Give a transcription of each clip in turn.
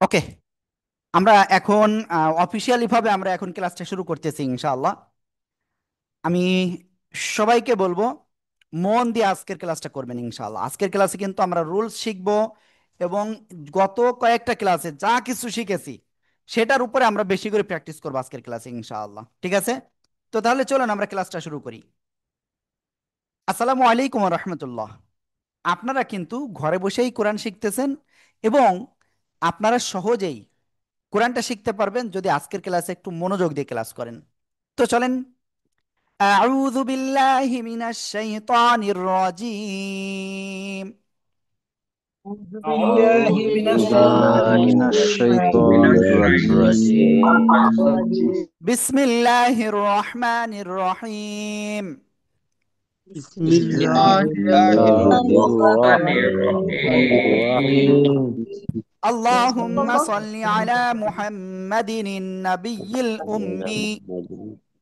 ওকে, আমরা এখন অফিসিয়ালি ভাবে আমরা এখন ক্লাসটা শুরু করতেছি ইনশাআল্লাহ। আমি সবাইকে বলবো মন দিয়ে আজকের ক্লাসটা করবেন ইনশাআল্লাহ। আজকের ক্লাসে কিন্তু আমরা রুলস শিখবো এবং গত কয়েকটা ক্লাসে যা কিছু শিখেছি সেটার উপরে আমরা বেশি করে প্র্যাকটিস করবো আজকের ক্লাসে ইনশাআল্লাহ। ঠিক আছে? তো তাহলে চলুন আমরা ক্লাসটা শুরু করি। আসসালামু আলাইকুম রহমতুল্লাহ। আপনারা কিন্তু ঘরে বসেই কোরআন শিখতেছেন এবং আপনারা সহজেই কোরআনটা শিখতে পারবেন যদি আজকের ক্লাসে একটু মনোযোগ দিয়ে ক্লাস করেন। তো চলেন। আউযু বিল্লাহি মিনাশ শাইতানির রাজিম। أعوذ أعوذ بالله من بالله الشيطان من الرجيم الشيطان الرجيم বিসমিল্লাহির রহমানির রহিম। بسم بسم الله الله الرحمن الرحمن الرحيم اللهم صل على محمد النبي الأمي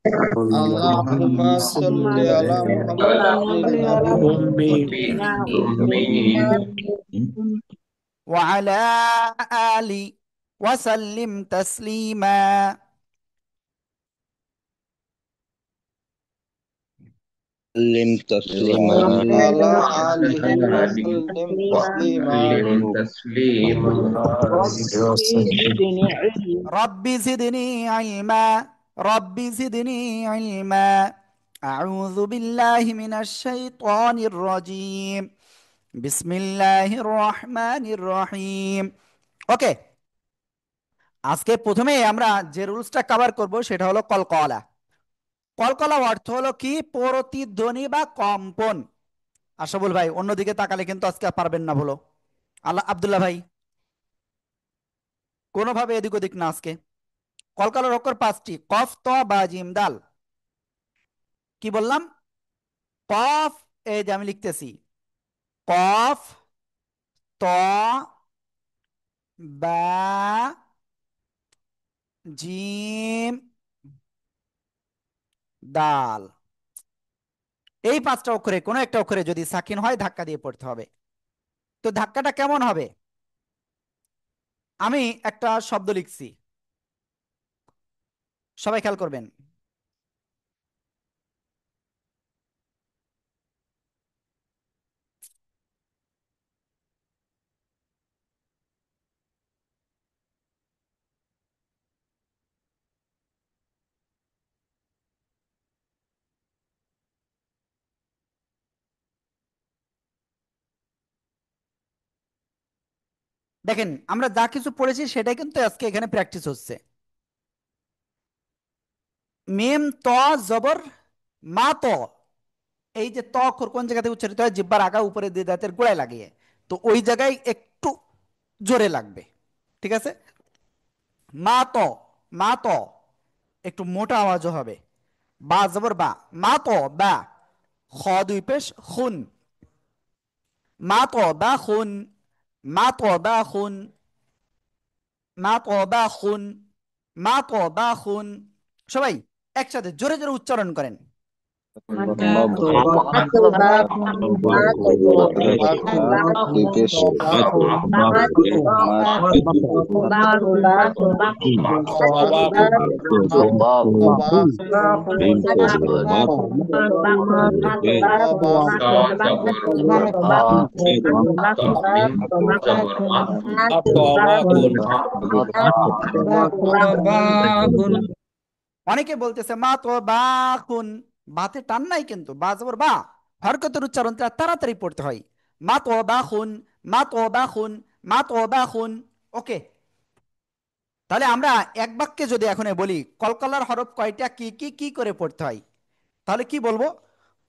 اللهم صل على محمد النبي وعلى آله وسلم تسليما. سلم تسليما وعلى آله وسلم تسليما رب زدني علما، رب زدني علما. أعوذ بالله من الشيطان الرجيم. بسم الله الرحمن الرحيم. ওকে, আজকে প্রথমে আমরা যে রুলসটা কভার করব সেটা হলো কলকলা। কলকলা অর্থ হলো কি? প্রতিধ্বনি বা কম্পন। আশাবুল ভাই অন্যদিকে তাকালে কিন্তু আজকে আর পারবেন না, বলো। আব্দুল্লাহ ভাই কোনোভাবে এদিক ওদিক না আজকে। কলকলার অক্ষর পাঁচটি: কফ, ত, বা, জিম, দাল। কি বললাম? কফ, এই যে আমি লিখতেছি, কফ, ত, বা, জিম, দাল। এই পাঁচটা অক্ষরে কোনো একটা অক্ষরে যদি সাকিন হয় ধাক্কা দিয়ে পড়তে হবে। তো ধাক্কাটা কেমন হবে? আমি একটা শব্দ লিখছি, সবাই খেয়াল করবেন। দেখেন, আমরা যা কিছু পড়েছি সেটাই কিন্তু আজকে এখানে প্র্যাকটিস হচ্ছে। মেম, ত, জবর, মা, ত। এই যে ত অক্ষর কোন জায়গাতে উচ্চারিত হয়? জিহ্বার আগা উপরে দিয়ে দাঁতের গোড়ায় লাগিয়ে। তো ওই জায়গায় একটু জোরে লাগবে। ঠিক আছে? মা, ত, মা, ত একটু মোটা আওয়াজও হবে। বা জবর বা, মা, ত, বা। খ দুই পেশ খুন, মা, ত, বা, খুন, মা, ত, বা, খুন, মা, ত, বা, খুন, মা, ত, বা, খুন। সবাই একসাথে জোরে জোরে উচ্চারণ করেন। অনেকে বলতেছে মা তো বা খুন, বাতে টান নাই কিন্তু বা জবর বা। হরকতের উচ্চারণটা তাড়াতাড়ি পড়তে হয়। মা তো বা খুন, মা তো বা খুন, মা তো বা খুন। ওকে, তাহলে আমরা এক বাক্যে যদি এখন বলি কলকলার হরফ কয়টা, কি কি কি করে পড়তে হয়, তাহলে কি বলবো?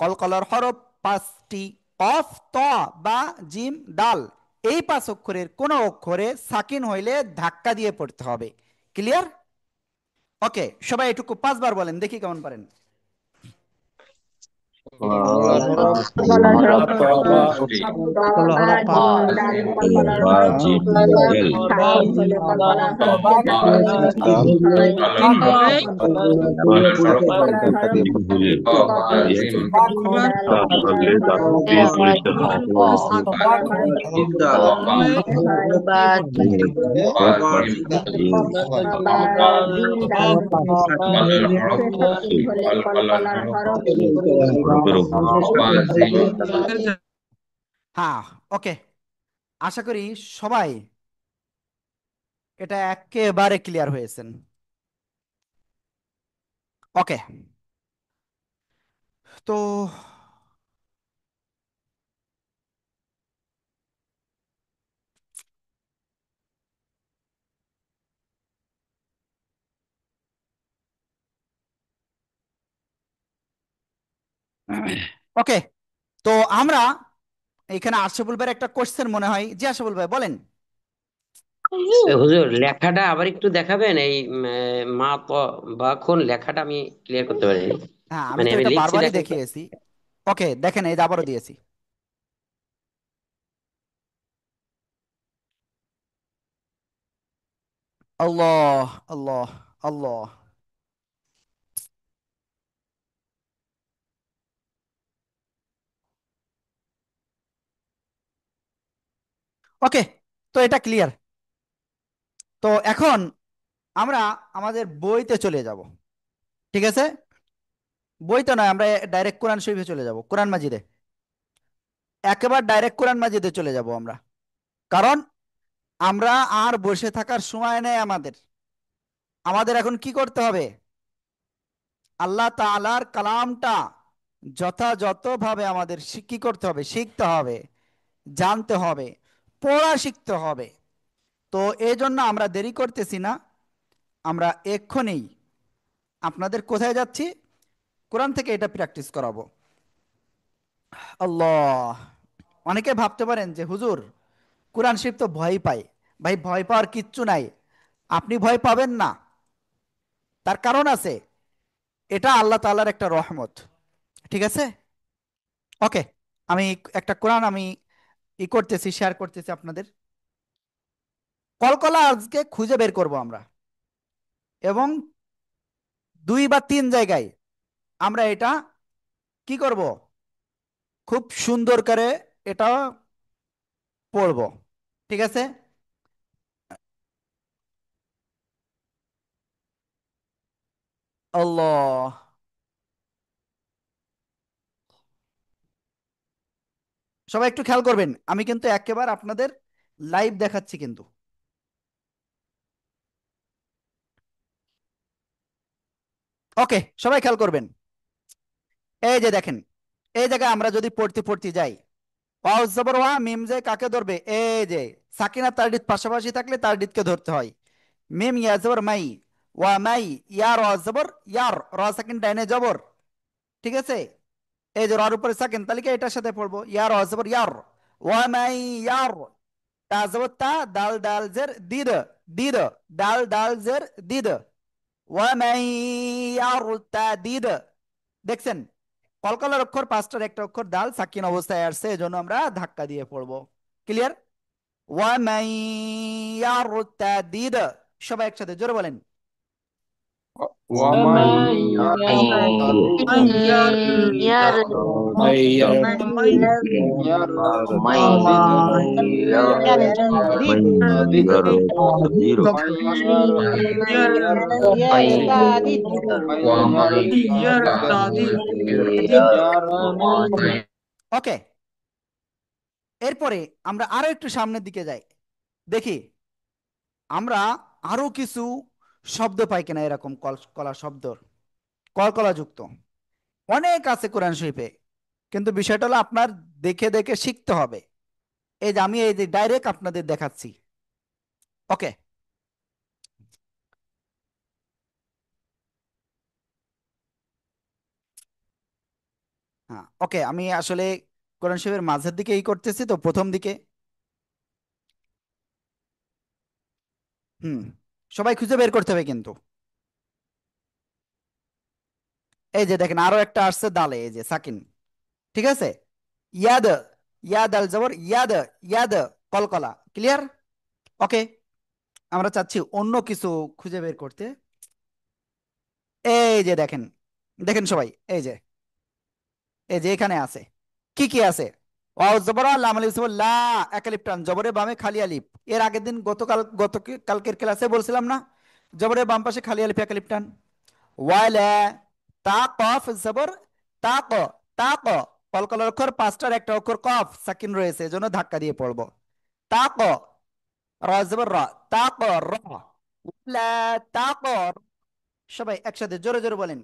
কলকলার হরফ পাঁচটি: কফ, ত, বা, জিম, দাল। এই পাঁচ অক্ষরের কোন অক্ষরে সাকিন হইলে ধাক্কা দিয়ে পড়তে হবে। ক্লিয়ার? ওকে, সবাই এটুকু পাঁচবার বলেন দেখি কেমন পারেন। কলার হরফ কলার হরফ কলার হরফ পা ডাল ফল কলার হরফ জিম ডেল সাকিন হলে কলকলা হরফ যেটা জিম দাল হয় কলার জিম হরফ হুল কফ জিম জিম ডাল তাহলে দাঁত দিয়ে পরিষ্কার কলার হরফ যেটা হয় বা জিম জিম বা জিম ডাল ছেষট্টি হলে কলকলার হরফ হরফের হ্যাঁ, ওকে, আশা করি সবাই এটা একেবারে ক্লিয়ার হয়েছেন। ওকে, তো ওকে, তো আমরা এখানে আশরাফুল ভাইয়ের একটা কোশ্চেন মনে হয়, জি আশরাফুল ভাই বলেন। হুজুর লেখাটা আবার একটু দেখাবেন এই মা ত বা কোন লেখাটা আমি ক্লিয়ার করতে পারিনি। হ্যাঁ, আমি মানে তো আমি এটা লিখছি বারবারই দেখেন তো। দেখিয়েছি। ওকে, দেখেন এই যে আবারও দিয়েছি। আল্লাহ আল্লাহ আল্লাহ। ওকে, তো এটা ক্লিয়ার। তো এখন আমরা আমাদের বইতে চলে যাব, ঠিক আছে? বইতে নয়, আমরা ডাইরেক্ট কোরআন শরীফে চলে যাব, কোরআন মাজিদে, একেবারে ডাইরেক্ট কোরআন মাজিদে চলে যাব আমরা। কারণ আমরা আর বসে থাকার সময় নেই আমাদের। আমাদের এখন কি করতে হবে? আল্লাহ তাআলার কালামটা যথাযথভাবে আমাদের কি করতে হবে? শিখতে হবে, জানতে হবে, পড়া শিখতে হবে। তো এই জন্য আমরা দেরি করতেছি না, আমরা এক্ষুনি আপনাদের কোথায় যাচ্ছি? কোরআন থেকে এটা প্র্যাকটিস করাবো। আল্লাহ। অনেকে ভাবতে পারেন যে হুজুর কোরআন শরীফ তো ভয় পায়। ভাই, ভয় পাওয়ার কিচ্ছু নাই, আপনি ভয় পাবেন না, তার কারণ আছে। এটা আল্লাহ তাআলার একটা রহমত, ঠিক আছে? ওকে, আমি একটা কোরআন আমি করতেছি, শেয়ার করতেছি আপনাদের। কলকলা আজকে খুঁজে বের করব আমরা, এবং 2 বা 3 জায়গায় আমরা এটা কি করব? খুব সুন্দর করে এটা পড়ব, ঠিক আছে? আল্লাহ। সবাই একটু খেয়াল করবেন, আমি কিন্তু একেবারে আপনাদের লাইভ দেখাচ্ছি কিন্তু। ওকে, সবাই খেয়াল করবেন। এই যে দেখেন, এই জায়গায় আমরা যদি পড়তে পড়তে যাই, ওয়াও জবর ওয়া, মিম যে কাকে ধরবে? এই যে সাকিনা তারডিত পাশাপাশি থাকলে তারডিতকে ধরতে হয়। মিম ইয়া জবর মাই, ওয়া মাই, ইয়া র জবর ইয়ার, র সাকিন ডাইনে জবর, ঠিক আছে? এই যে রর উপরে সাকিন, তাহলে কি এটার সাথে পড়বো? ইয়া র জবর ইয়ার, ওয়া মাই ইয়ার, তা জবর তা, দাল দাল জের দিদ, দিদ, দাল দাল জের দিদ, ওয়া মাই ইয়ার তা দিদ। দেখছেন, কলকলার অক্ষর 5টার একটা অক্ষর দাল সাকিন অবস্থায় আসছে, এজন্য আমরা ধাক্কা দিয়ে পড়বো। ক্লিয়ার? ওয়া মান ইয়ারতাদিদ, সবাই একসাথে জোরে বলেন। ওয়ামাই ইয়ার ইয়ারতাদিদ ওকে, এরপরে আমরা আরো একটু সামনের দিকে যাই, দেখি আমরা আরো কিছু শব্দ পাই কিনা এরকম কলা শব্দ, কলকলা যুক্ত অনেক আছে কোরআন শরীফে। কিন্তু বিষয়টা হলো আপনার দেখে দেখে শিখতে হবে। এই যে আমি এই যে ডাইরেক্ট আপনাদের দেখাচ্ছি। ওকে, হ্যাঁ, ওকে, আমি আসলে কোরআন শরীফের মাঝের দিকে করতেছি, তো প্রথম দিকে। হুম, সবাই খুঁজে বের করতে হবে কিন্তু। এই যে দেখেন আরো একটা আসছে দালে, এই যে সাকিন, ঠিক আছে? ইয়াদ, ইয়াদ আল জবর ইয়াদ, ইয়াদ কলকলা। ক্লিয়ার? ওকে, আমরা চাচ্ছি অন্য কিছু খুঁজে বের করতে। এই যে দেখেন, দেখেন সবাই, এই যে এখানে আছে, কি কি আছে? ওয়াও জবর লাম আলিফ জবর লা, এক আলিফ টান, জবরে বামে খালি আলিফ। এর আগের দিন কালকের ক্লাসে বলছিলাম না, জবরে বাম পাশে খালি আলিফ এক আলিফ টান। ওয়ালা, তা কফ জবর তা ক, তা ক, কলকলার অক্ষর পাঁচটার একটা অক্ষর কফ সাকিন রয়েছে, এজন্য ধাক্কা দিয়ে পড়বো। তা ক, র জবর র, তা ক র, ওয়ালা তা ক র। সবাই একসাথে জোরে জোরে বলেন।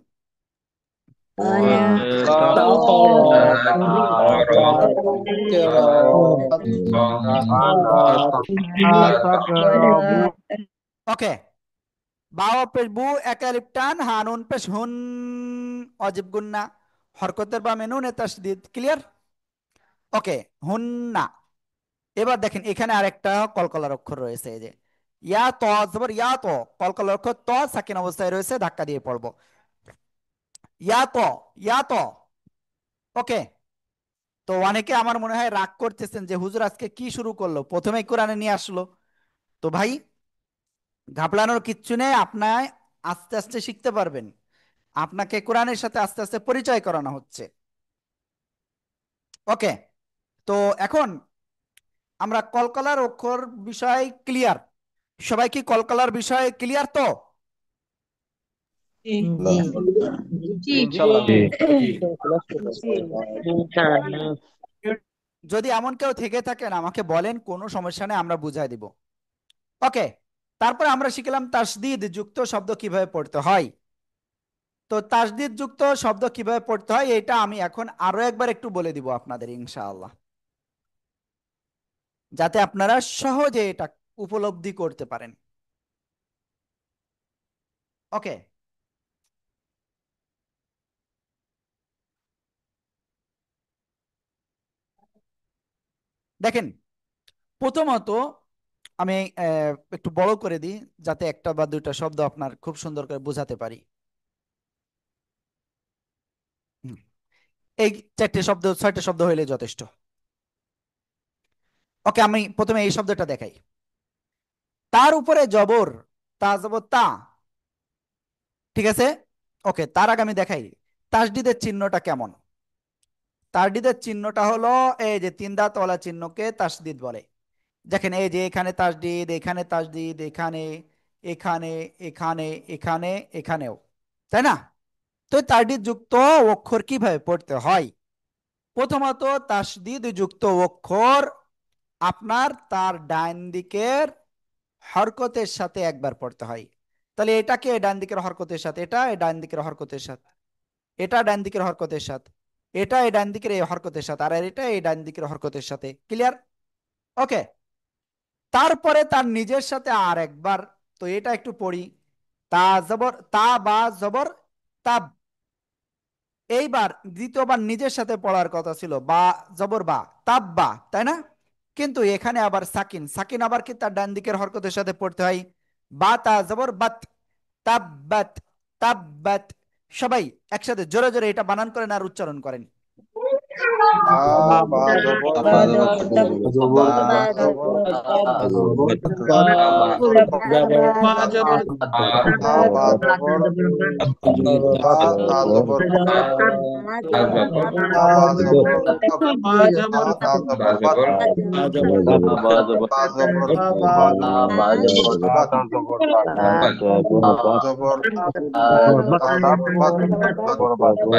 ওকে, বাও পেশ বু, এক আলিফ টান, হানুন পেশ হুন, অজিব গুন্না, হরকতের বা মেনুনে তাসদিদ। ক্লিয়ার? ওকে, হুন্না। এবার দেখেন এখানে আরেকটা কলকলার অক্ষর রয়েছে, এই যে ইয়া ত জবর ইয়া ত, কলকলার অক্ষর ত সাকিন অবস্থায় রয়েছে, ধাক্কা দিয়ে পড়বো। ইয়া ত, ইয়া ত। ওকে, তো অনেকে আমার মনে হয় রাগ করতেছেন যে হুজুর আজকে কি শুরু করলো, প্রথমেই কোরআনে নিয়ে আসলো। তো ভাই, ঘাবড়ানোর কিচ্ছু নেই, আপনার আস্তে আস্তে শিখতে পারবেন। আপনাকে কোরআনের সাথে আস্তে আস্তে পরিচয় করানো হচ্ছে। ওকে, তো এখন আমরা কলকলার অক্ষর বিষয় ক্লিয়ার? সবাই কি কলকলার বিষয়ে ক্লিয়ার তো? যদি এমন কেউ থেকে থাকেন আমাকে বলেন, কোনো সমস্যা নেই, আমরা বুঝাই দিব। ওকে, তারপরে আমরা শিখলাম তাসদিদ যুক্ত শব্দ কিভাবে পড়তে হয়। তো তাসদিদ যুক্ত শব্দ কিভাবে পড়তে হয় এটা আমি এখন আরো একবার একটু বলে দিব আপনাদের ইনশাআল্লাহ, যাতে আপনারা সহজে এটা উপলব্ধি করতে পারেন। ওকে, দেখেন প্রথমত আমি একটু বড় করে দিই, যাতে একটা বা দুইটা শব্দ আপনার খুব সুন্দর করে বোঝাতে পারি। হুম, এই চারটে শব্দ, ছয়টা শব্দ হইলে যথেষ্ট। ওকে, আমি প্রথমে এই শব্দটা দেখাই। তার উপরে জবর, তা জবর তা। ঠিক আছে? ওকে, তার আগে আমি দেখাই তাসদিদের চিহ্নটা কেমন। তাসদিদের চিহ্নটা হলো এই যে তিন দাঁতওয়ালা চিহ্নকে তাসদিদ বলে। দেখেন এই যে এখানে তাসদিদ, এখানে তাসদিদ, এখানে, এখানে, এখানে, এখানে, এখানেও, তাই না? তো তাসদিদ যুক্ত অক্ষর কিভাবে পড়তে হয়? প্রথমত তাসদিদ যুক্ত অক্ষর আপনার তার ডান দিকের হরকতের সাথে একবার পড়তে হয়। তাহলে এটাকে ডান দিকের হরকতের সাথে, এটা ডান দিকের হরকতের সাথে, এটা ডান দিকের হরকতের সাথে, এটা এই ডান দিকের এই হরকতের সাথে, আর এটা এই ডান দিকের হরকতের সাথে। ক্লিয়ার? ওকে, তারপরে তার নিজের সাথে আর একবার, তো এটা একটু পড়ি। তা জবর তা, বা জবর তাব। এইবার দ্বিতীয়বার নিজের সাথে পড়ার কথা ছিল, বা জবর বা, তাব বা, তাই না? কিন্তু এখানে আবার সাকিন, সাকিন আবার কি তার ডান দিকের হরকতের সাথে পড়তে হয়। বা তা জবর বাত, তাব্বাত, তাব্বাত। সবাই একসাথে জোরে জোরে এটা বানান করেন আর উচ্চারণ করেন। বা জবর তা জবর বা জবর তা জবর বা জবর তা জবর বাত, বা জবর বাত, জবর তা জবর বাত, বা জবর তা জবর বাত,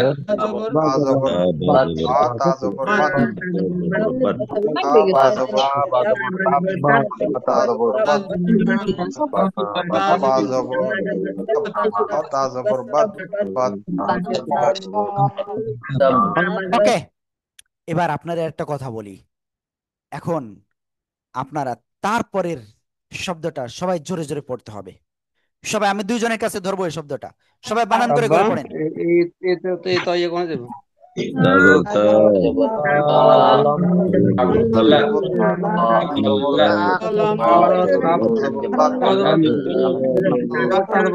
বা জবর তা জবর বাত, বা জবর তা জবর বাত, বাত। ওকে, এবার আপনাদের একটা কথা বলি। এখন আপনারা তারপরের শব্দটা সবাই জোরে জোরে পড়তে হবে। সবাই, আমি দুইজনের কাছে ধরবো এই শব্দটা, সবাই বানান করে করে পড়েন। এটা তো এই তো ইয়ে কোনে দেব double ta, lam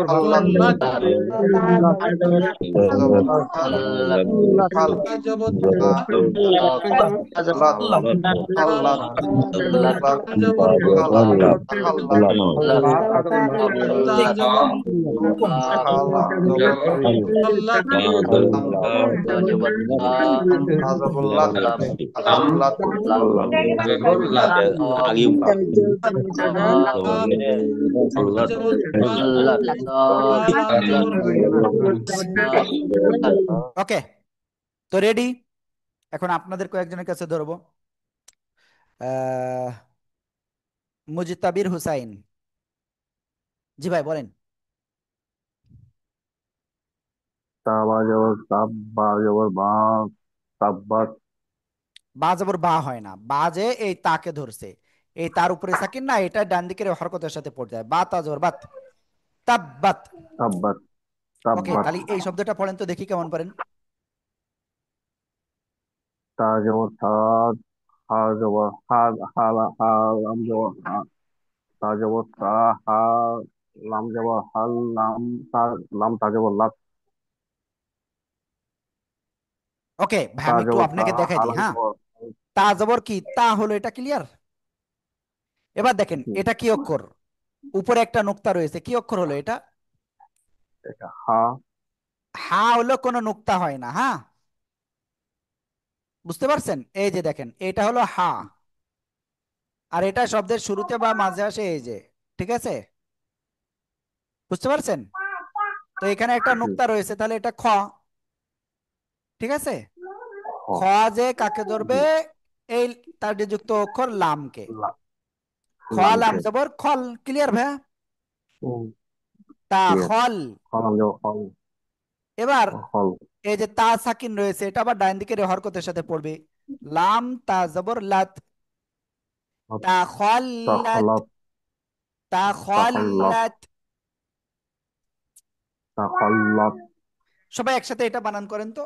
hal, lam ta, double, ওকে, তো রেডি? এখন আপনাদের কয়েকজনের কাছে ধরবো। আহ মুজতাবির হুসাইন, জি ভাই বলেন। তাবা জবর তাব, বা জবর বা, তাব্বাত। বা জবর বা হয় না, বা যে এই তাকে ধরছে, এই তার উপরে সাকিন না, এটা ডান দিকের হরকতের সাথে পড়ে যায়, বা তা জবর বাত, তাব্বাত। তাব্বাত, ওকে, তাব্বাত। তাহলে এই শব্দটা পড়েন তো দেখি কেমন পারেন। তা জবর তা, হা জবর হা, হা হা লাম জবর হা, তা জবর তা, হা লাম জবর হাল, লাম তা, লাম তা জবর লাত, ওকে ভাই, তা আমি একটু জবর তা, আপনাকে দেখাই হা দিই। লাম হ্যাঁ, জবর তা জবর কি তা হলো, এটা ক্লিয়ার? এবার দেখেন এটা কি অক্ষর, উপরে একটা নোক্তা রয়েছে, কি অক্ষর হলো এটা? এটা হা। হা হলো কোনো নোক্তা হয় না। হ্যাঁ, বুঝতে পারছেন? এই যে দেখেন, এটা হলো হা, আর এটা শব্দের শুরুতে বা মাঝে আসে, এই যে, ঠিক আছে? বুঝতে পারছেন? তো এখানে একটা নোক্তা রয়েছে, তাহলে এটা খ, ঠিক আছে? খ হ। যে কাকে ধরবে? এই তার যে যুক্ত অক্ষর লামকে। লা- খ লাম লামকে। জবর খল, ক্লিয়ার ভাইয়া? হুম, তা ক্লিয়ার। খল। হ লাম জবর হল, এবার হল। এই যে তা সাকিন রয়েছে, এটা আবার ডান দিকের হরকতের সাথে পড়বে, লাম তা জবর লাত, তা খল্লাত, তাখলাত, তা তাখল্লাত, খল্লাত। তাখল্লাত। সবাই একসাথে এটা বানান করেন তো।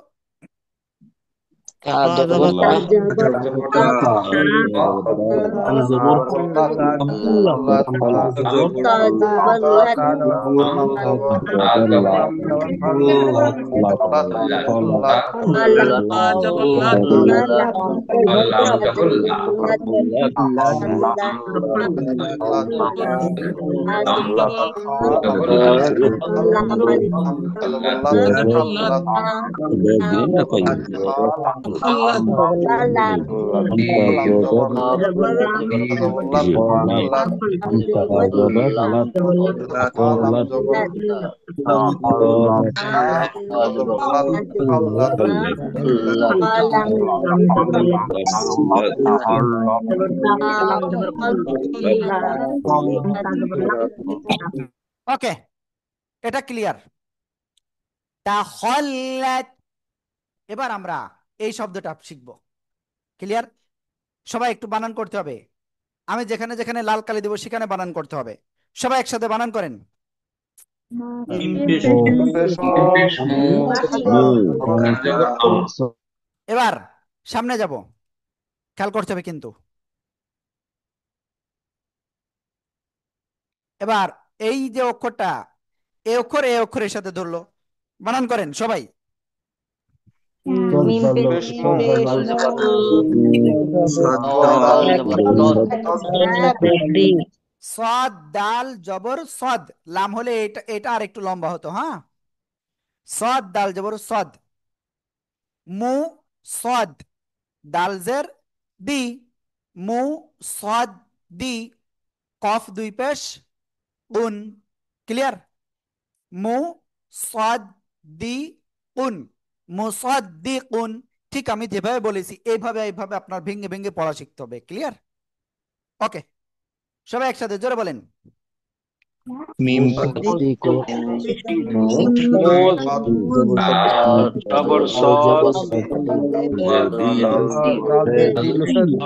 Allah, Begini apa ini? Anta zobat lam, anta zobat lat, kolat, kolat, kolat, ওকে, এটা ক্লিয়ার। তা খল্লাত। এবার আমরা এই শব্দটা শিখবো, ক্লিয়ার? সবাই একটু বানান করতে হবে, আমি যেখানে যেখানে লাল কালি দেবো সেখানে বানান করতে হবে। সবাই একসাথে বানান করেন। এবার সামনে যাব, খেয়াল করতে হবে কিন্তু। এবার এই যে অক্ষরটা, এই অক্ষরের সাথে ধরলো, বানান করেন সবাই। মিম পেশ সদ দাল জবর সদ, লাম হলে এটা এটা আর একটু লম্বা হতো। হ্যাঁ, সদ দাল জবর সদ, মু সদ, দাল জের দি, মু সদ দি, কফ দুই পেশ উন, ক্লিয়ার? মু সদ দি উন, মুসাদ্দিকুন। ঠিক আমি যেভাবে বলেছি এইভাবে এইভাবে আপনার ভেঙে ভেঙে পড়া শিখতে হবে, ক্লিয়ার? ওকে, সবাই একসাথে জোরে বলেন। মিম মুসাদ্দিকুন জবর সদ জের দিন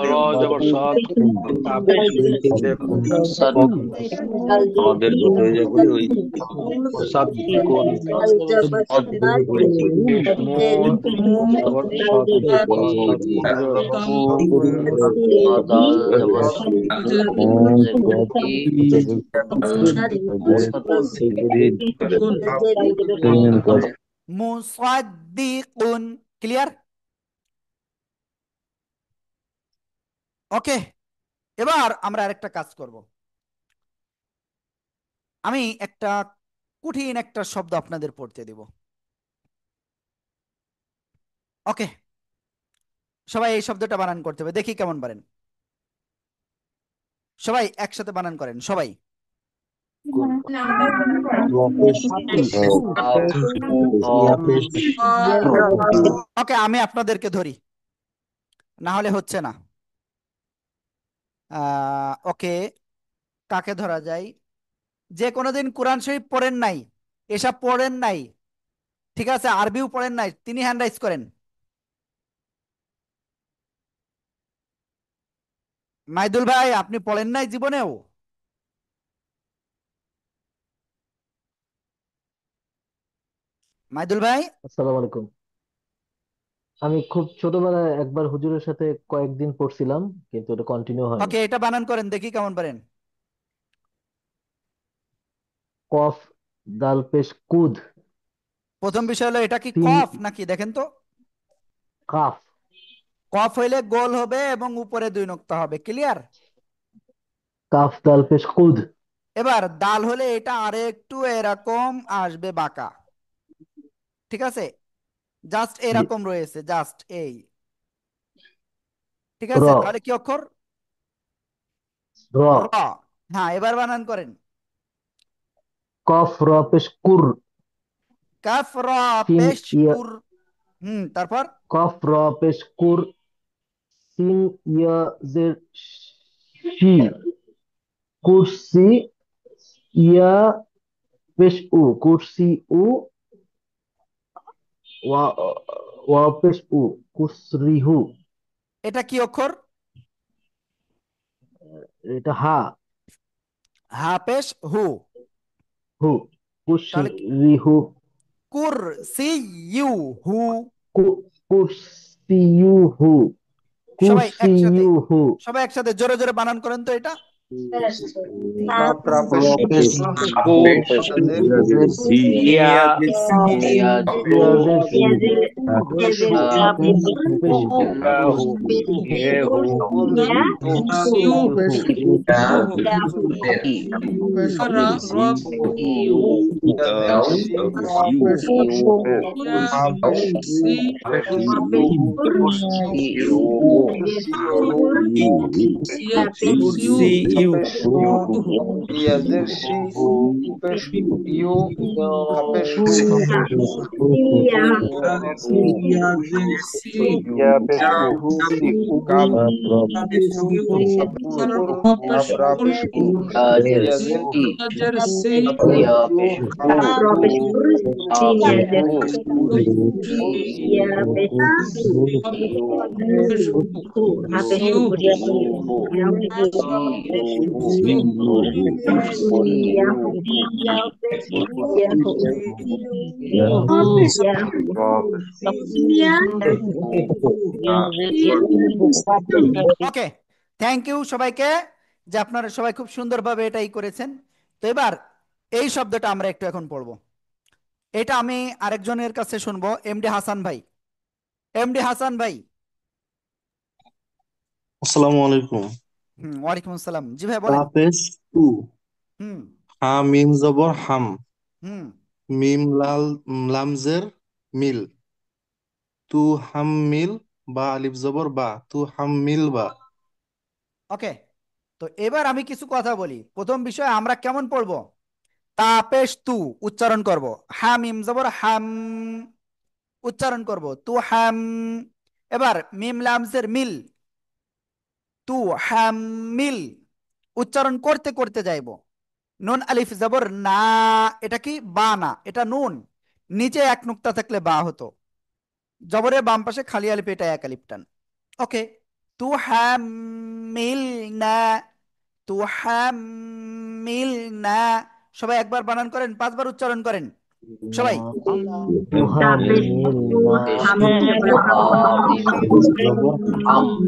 র জবর সদ আমাদের যত হয়ে যায় বলে ওই মুসাদ্দিকুন জবর সদ দাল জবর মুসাদ্দিকুন। ক্লিয়ার? ওকে, এবার আমরা আরেকটা কাজ করব। আমি একটা কঠিন একটা শব্দ আপনাদের পড়তে দেব। ওকে, সবাই এই শব্দটা বানান করতে হবে, দেখি কেমন পারেন। সবাই একসাথে বানান করেন, সবাই। ওকে, আমি আপনাদেরকে ধরি, না হলে হচ্ছে না। ওকে, কাকে ধরা যায়? যে কোনোদিন কোরআন শরীফ পড়েন নাই, এসব পড়েন নাই, ঠিক আছে, আরবিও পড়েন নাই, তিনি হ্যান্ড রাইজ করেন। মাইদুল ভাই, আপনি পড়েন নাই জীবনেও? মাইদুল ভাই? আসসালামু আলাইকুম। আমি খুব ছোটবেলায় একবার হুজুরের সাথে কয়েকদিন পড়ছিলাম, কিন্তু এটা কন্টিনিউ হয়নি। ওকে, এটা বানান করেন, দেখি কেমন পারেন। কফ দাল পেশ কুদ। প্রথম বিষয় হলো, এটা কি সিন কফ নাকি দেখেন তো। কাফ। কফ হইলে গোল হবে এবং উপরে দুই নোক্তা হবে। ক্লিয়ার? কাফ দাল পেশ কুদ। এবার দাল হলে এটা আরে একটু এরকম আসবে বাঁকা, ঠিক আছে, জাস্ট জি। এরকম রয়েছে, জাস্ট এই, ঠিক র। আছে, তাহলে কি অক্ষর? র। র। হ্যাঁ, এবার বানান করেন। কফ র পেশ কুর। কাফ র সিন পেশ ইয়া। কুর। তারপর কফ র পেশ কুর। সিন ইয়া জের শি। কুরসি ইয়া পেশ উ। কুরসি উ। ওয়া ওয়া পেশ উ। কুসরিহু। এটা কি অক্ষর? এটা হা। হা পেশ হু। হু। তাহলে কুসরিহু। কুর সি ইউ হু। কুরসিয়ুহু। সবাই একসাথে, কুরসিয়ুহু। সবাই একসাথে জোরে জোরে বানান করেন তো এটা। ইয়া নিয়াজ ইয়াজের সি। পেশ উ। ইয়াহু ইহেহু ইউহু। ইউ হাজের সি ইয়া পেশ উ হা পেশ হু ইউ ইউহু সিউহু কুরসিয়ুহু ওকে, থ্যাংক ইউ সবাইকে, যে আপনারা সবাই খুব সুন্দরভাবে এটাই করেছেন। তো এবার এই শব্দটা আমরা একটু এখন পড়বো। এটা আমি আরেকজনের কাছে শুনবো, এমডি হাসান ভাই। এমডি হাসান ভাই। আসসালামু আলাইকুম। ওয়ালাইকুম আসসালাম। জি ভাই বলেন। তাপেশ টু। হুম। হা মিম জবর হাম। হুম। মিম লাল লামজের মিল। তু হাম মিল বা আলিফ জবর বা। তু হাম মিল বা। ওকে, তো এবার আমি কিছু কথা বলি। প্রথম বিষয় আমরা কেমন পড়বো? তাপেশ তু উচ্চারণ করব, হা মিম জবর হাম উচ্চারণ করব, তু হাম। এবার মিম লামজের মিল, তু হাম মিল উচ্চারণ করতে করতে যাইব। নুন আলিফ জবর না, এটা কি বা না, এটা নুন, নিচে এক নুক্তা থাকলে বা হতো, জবরের বাম পাশে খালি আলিফ, এটা এক আলিফ টান। ওকে। তু মিল না, তু মিল না, সবাই একবার বানান করেন, পাঁচবার উচ্চারণ করেন সবাই। তুহাম্মিলনা পেশ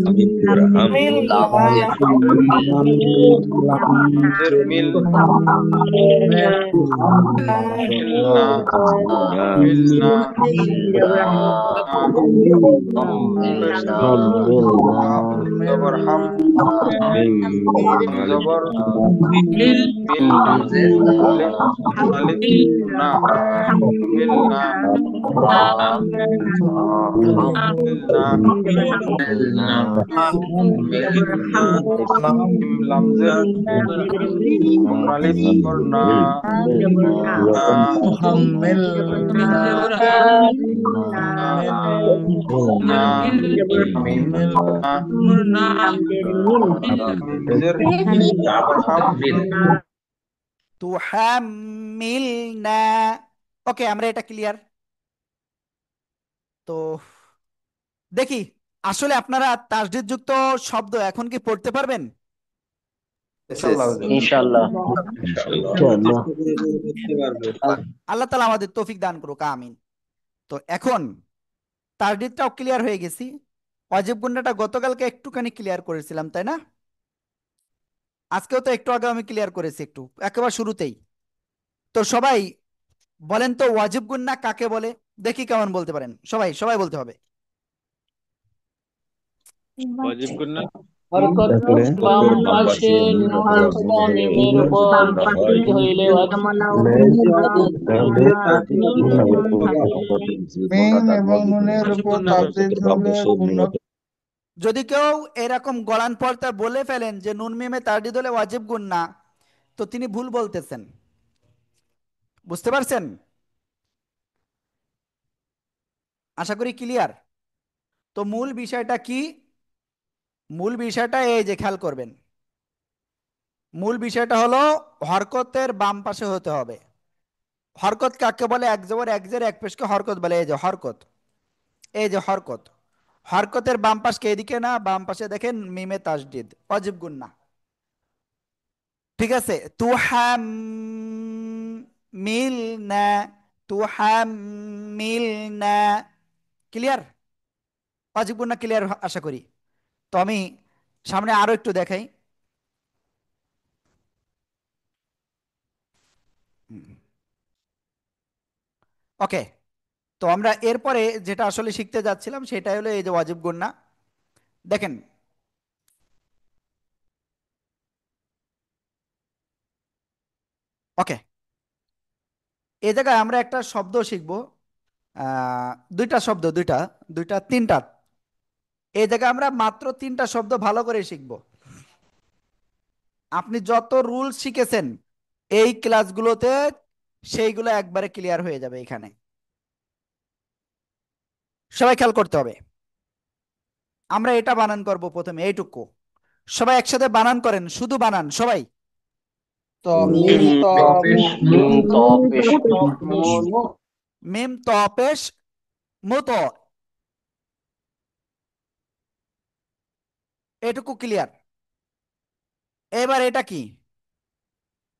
আলিফ জবর হাম হাম লাম জের জের মিল মিলনা মিলনা হাম মিলনা হাম্মিলনা জবর হাম মিম জবর মিল লাম জের লা আলিফ আলিফ না মিলনা রা হাম মিলনা মিলনা মিলনা মিম লাম জের আলিফ জবর না না না মিম না মিম জের জবর হাম তু মিল না। ওকে, আমরা এটা ক্লিয়ার। তো দেখি আসলে আপনারা তাসদিদ যুক্ত শব্দ এখন কি পড়তে পারবেন? ইনশাআল্লাহ ইনশাআল্লাহ ইনশাআল্লাহ। করতে পারবে। আল্লাহ তাআলা আমাদের তৌফিক দান করুক, আমিন। তো এখন তাসদিদটাও ক্লিয়ার হয়ে গেছি, ওয়াজিব গুন্নাটা গতকালকে একটুখানি ক্লিয়ার করেছিলাম, তাই না? আজকেও তো একটু আগে আমি ক্লিয়ার করেছি, একটু একেবারে শুরুতেই। তো সবাই বলেন তো ওয়াজিব গুন্না কাকে বলে, দেখি কেমন বলতে পারেন। সবাই সবাই বলতে হবে। ওয়াজিব গুন্না হরকত তারপরে বাম পাশে নুন অথবা মিমের উপর তাসদীদ হইলে ওয়াজিব। মিম এবং নুনের ওয়াজিব উপর গুন্না তাসদীদ হলে পূর্ণ। যদি কেউ এরকম গলান পড়তে বলে ফেলেন যে নুন মিমে তাসদীদ হলে ওয়াজিব গুন্না, তো তিনি ভুল বলতেছেন। বুঝতে পারছেন? আশা করি ক্লিয়ার। তো মূল বিষয়টা কি? মূল বিষয়টা এই যে খেয়াল করবেন, মূল বিষয়টা হলো হরকতের বাম পাশে হতে হবে। হরকত কাকে বলে? এক জবর এক জের এক পেশকে হরকত বলে। এই যে হরকত, এই যে হরকত, হরকতের বাম পাশকে এদিকে না, বাম পাশে দেখেন মিমে তাসদিদ, ওয়াজিব গুন্না। ঠিক আছে? তু মিল না, তু মিল না, ক্লিয়ার? ওয়াজিব গুন্না ক্লিয়ার আশা করি। তো আমি সামনে আরো একটু দেখাই। ওকে। তো আমরা এরপরে যেটা আসলে শিখতে যাচ্ছিলাম সেটা হলো এই যে ওয়াজিব গুন্না। দেখেন, ওকে, এই জায়গায় আমরা একটা শব্দ শিখবো, দুইটা শব্দ, দুইটা দুইটা তিনটা। এই জায়গায় আমরা মাত্র তিনটা শব্দ ভালো করে শিখবো। আপনি যত রুলস শিখেছেন এই ক্লাসগুলোতে, সেইগুলো একবারে ক্লিয়ার হয়ে যাবে এখানে। সবাই খেয়াল করতে হবে। আমরা এটা বানান করব প্রথমে, এইটুকু সবাই একসাথে বানান করেন, শুধু বানান সবাই। তো মিম মিম ত পেশ মিম ত পেশ মিম ত পেশ মতো, এটুকু ক্লিয়ার। এবার এটা কি?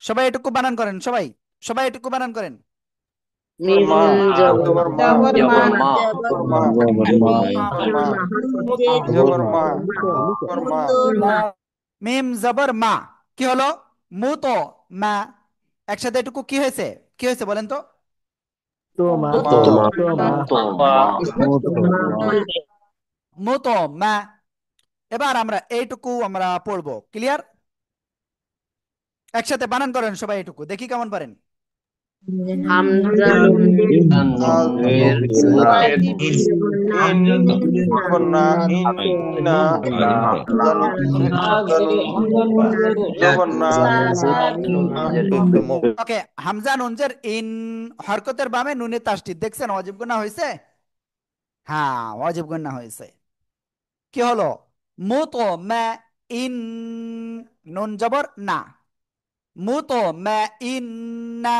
সবাই এটুকু বানান করেন, সবাই সবাই এটুকু বানান করেন। মিম মা জবর জবর মা মা, জবর মা মা মা জবর মা জবর মা মিম জবর মা, কি হলো? মুতো মা। একসাথে এটুকু কি হয়েছে? কি হয়েছে বলেন তো? তোমা মা তোমা তোমা মুতো মা। এবার আমরা এইটুকু আমরা পড়বো, ক্লিয়ার? একসাথে বানান করেন সবাই, এটুকু দেখি কেমন পারেন। হামজা নুন নুনের ইন জবর না ইন না জানুন জবর না ওকে, হামজা নুনজের ইন, হরকতের বামে নুনে তাসদিদ, দেখছেন ওয়াজিব গুনাহ হয়েছে? হ্যাঁ, ওয়াজিব গুনাহ হয়েছে। কি হলো? মুতো মা ইন, নুন জবর না, মুতমাইন্না।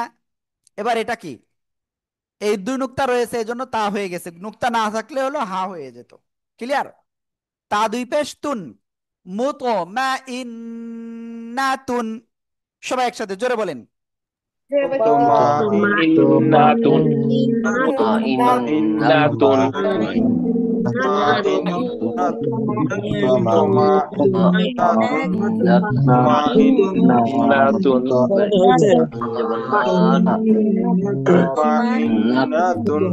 এবার এটা কি, এই দুই নুক্তা রয়েছে এই জন্য তা হয়ে গেছে, নুক্তা না থাকলে হলো হা হয়ে যেত। ক্লিয়ার? তা দুই পেশ তুন, মুতমাইন্নাতুন। সবাই একসাথে জোরে বলেন। মুতমাইন্নাতুন মুতমাইন্নাতুন মুতমাইন্নাতুন জবন্নাত মুতমাইন্নাতুন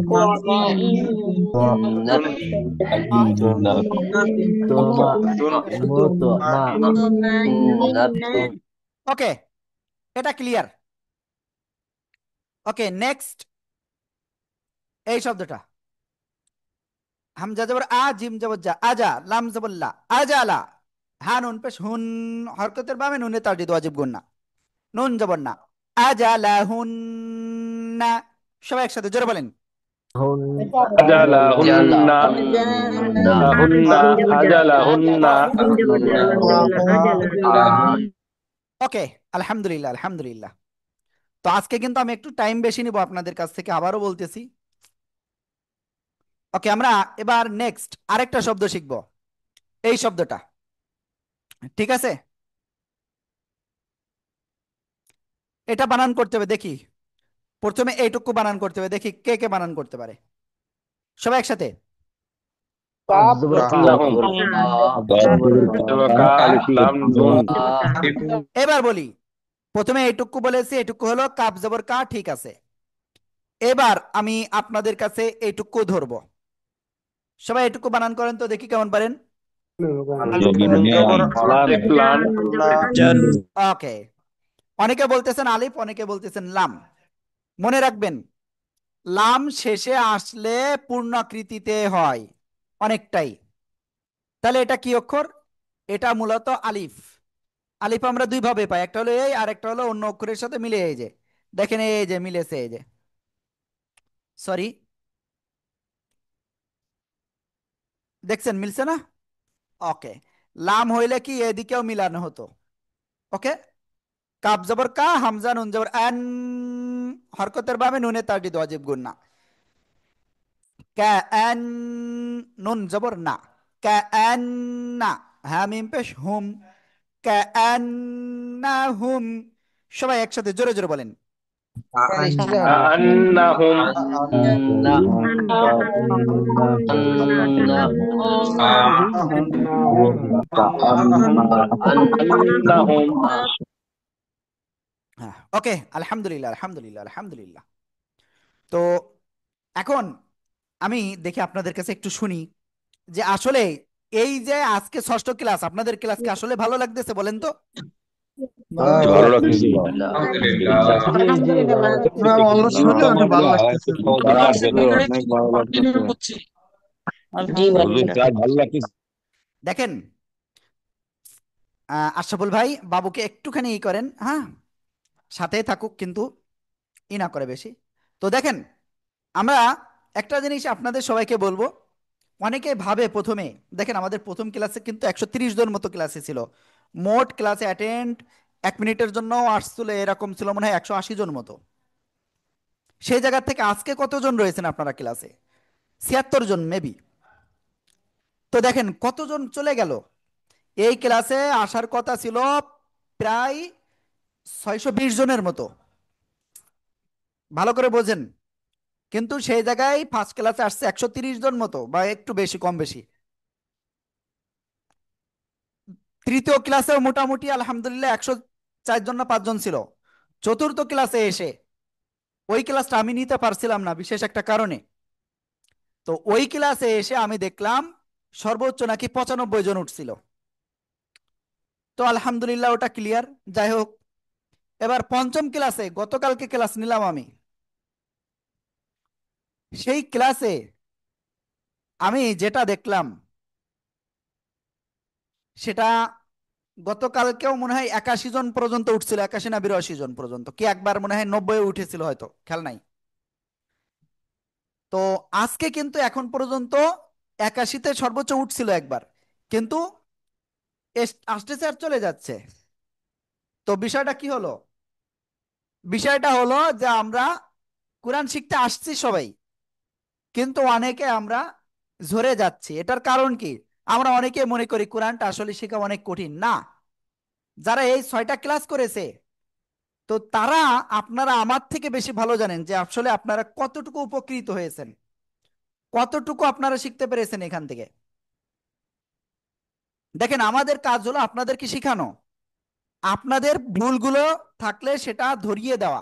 মুতমাইন্নাত তোমা তুন মুত মা মুতমাইন্নাতুন ওকে, এটা ক্লিয়ার। ওকে, নেক্সট এই শব্দটা হামজা জবর আ, জিম জবর যা, আজা, লাম জবর লা, আজালা, হা নুন পেশ হুন, হরকতের বামে নুনে তাজদিদ ওয়াজিব গুন্না, নুন জবর না, আজালা হুন্না। সবাই একসাথে জোরে বলেন। হুন আজালাহুন্না হুন্না আজালাহুন্না ওকে, আলহামদুলিল্লাহ আলহামদুলিল্লাহ। তো আজকে কিন্তু আমি একটু টাইম বেশি নিব আপনাদের কাছ থেকে, আবারও বলতেছি। ওকে, আমরা এবার নেক্সট আরেকটা শব্দ শিখব, এই শব্দটা। ঠিক আছে, এটা বানান করতে হবে, দেখি প্রথমে এইটুকু বানান করতে হবে, দেখি কে কে বানান করতে পারে। সবাই একসাথে। কাফ জবর কা কাফ জবর কা কা আলিফ লাম নুন এবার বলি, প্রথমে এইটুকু বলেছি, এইটুকু হলো কাপ জবর কা, ঠিক আছে। এবার আমি আপনাদের কাছে এইটুকু ধরবো, সবাই এইটুকু বানান করেন তো দেখি কেমন পারেন। জবর আলিফ লাম ওকে, অনেকে বলতেছেন আলিফ, অনেকে বলতেছেন লাম। মনে রাখবেন, লাম শেষে আসলে পূর্ণাকৃতিতে হয় অনেকটাই। তাহলে এটা কি অক্ষর? এটা মূলত আলিফ। আলিফ আমরা দুই ভাবে পাই, একটা হলো এই, আর একটা হলো অন্য অক্ষরের সাথে মিলে, এই যে দেখেন, এই যে মিলেছে, এই যে, সরি, দেখছেন মিলছে না? ওকে, লাম হইলে কি এদিকেও মিলানো হতো। ওকে, কাপ জবর কা, হামজা নুন জবর আন, হরকতের বামে নুনে তাজদিদ ওয়াজিব গুন্না, কা আন, নুন জবর না, কা আন না, হা মিম পেশ হুম, কা আন না হুম। সবাই একসাথে জোরে জোরে বলেন। কাআন্নাহুম কাআন্নাহুম কাআন্নাহুম হ্যাঁ, ওকে, আলহামদুলিল্লাহ আলহামদুলিল্লাহ আলহামদুলিল্লাহ। তো এখন আমি দেখি আপনাদের কাছে একটু শুনি যে আসলে এই যে আজকে ষষ্ঠ ক্লাস, আপনাদের ক্লাসকে আসলে ভালো লাগতেছে বলেন তো? ভালো ভালো লাগতেছে। লাগতেছে জি জি ভালো লাগতেছে। আমরা শুনে অনেক ভালো লাগতেছে। অনেক ভালো লাগতেছে। জি ভাই। দেখেন, আশরাফুল ভাই বাবুকে একটুখানি ই করেন, হ্যাঁ, সাথে থাকুক কিন্তু ই না করে বেশি। তো দেখেন, আমরা একটা জিনিস আপনাদের সবাইকে বলবো, অনেকে ভাবে প্রথমে, দেখেন আমাদের প্রথম ক্লাসে কিন্তু 130 জন মতো ক্লাসে ছিল, মোট ক্লাসে অ্যাটেন্ড 1 মিনিটের জন্য আসছিল এরকম ছিল মনে হয় 180 জন মতো। সেই জায়গা থেকে আজকে কতজন রয়েছেন আপনারা ক্লাসে? 76 জন মেবি। তো দেখেন কতজন চলে গেল। এই ক্লাসে আসার কথা ছিল প্রায় 620 জনের মতো, ভালো করে বোঝেন। কিন্তু সেই জায়গায় ফার্স্ট ক্লাসে আসছে 130 জন মতো, বা একটু বেশি কম বেশি। তৃতীয় ক্লাসেও মোটামুটি আলহামদুলিল্লাহ 104 জন না 5 জন ছিল। চতুর্থ ক্লাসে এসে, ওই ক্লাসটা আমি নিতে পারছিলাম না বিশেষ একটা কারণে, তো ওই ক্লাসে এসে আমি দেখলাম সর্বোচ্চ নাকি 95 জন উঠছিল। তো আলহামদুলিল্লাহ ওটা ক্লিয়ার, যাই হোক। এবার পঞ্চম ক্লাসে গতকালকে ক্লাস নিলাম আমি, সেই ক্লাসে আমি যেটা দেখলাম সেটা, গতকালকেও মনে হয় 81 জন পর্যন্ত উঠছিল, 81 না 82 জন পর্যন্ত, কি একবার মনে হয় 90 উঠেছিল হয়তো, খেয়াল নাই। তো আজকে কিন্তু এখন পর্যন্ত 81-তে সর্বোচ্চ উঠছিল একবার, কিন্তু আসতেছে আর চলে যাচ্ছে। তো বিষয়টা কি হলো, বিষয়টা হলো যে আমরা কোরআন শিখতে আসছি সবাই, কিন্তু অনেকে আমরা ঝরে যাচ্ছি। এটার কারণ কি? আমরা অনেকে মনে করি কোরআনটা আসলে শেখা অনেক কঠিন না। যারা এই 6টা ক্লাস করেছে, তো তারা, আপনারা আমার থেকে বেশি ভালো জানেন যে আসলে আপনারা কতটুকু উপকৃত হয়েছেন, কতটুকু আপনারা শিখতে পেরেছেন এখান থেকে। দেখেন, আমাদের কাজ হলো আপনাদেরকে শেখানো, আপনাদের ভুলগুলো থাকলে সেটা ধরিয়ে দেওয়া,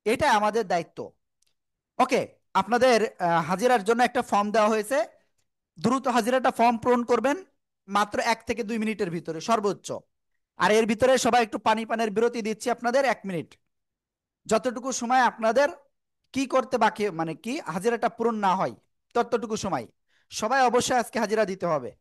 এটা আমাদের দায়িত্ব। ওকে, আপনাদের হাজিরার জন্য একটা ফর্ম দেওয়া হয়েছে। দ্রুত হাজিরাটা ফর্ম পূরণ করবেন, মাত্র 1 থেকে 2 মিনিটের ভিতরে সর্বোচ্চ। আর এর ভিতরে সবাই একটু পানির বিরতি দিচ্ছি আপনাদের 1 মিনিট। যতটুকু সময় আপনাদের কি করতে বাকি, মানে কি হাজিরাটা পূরণ না হয়, ততটুকু সময় সবাই অবশ্যই আজকে হাজিরা দিতে হবে।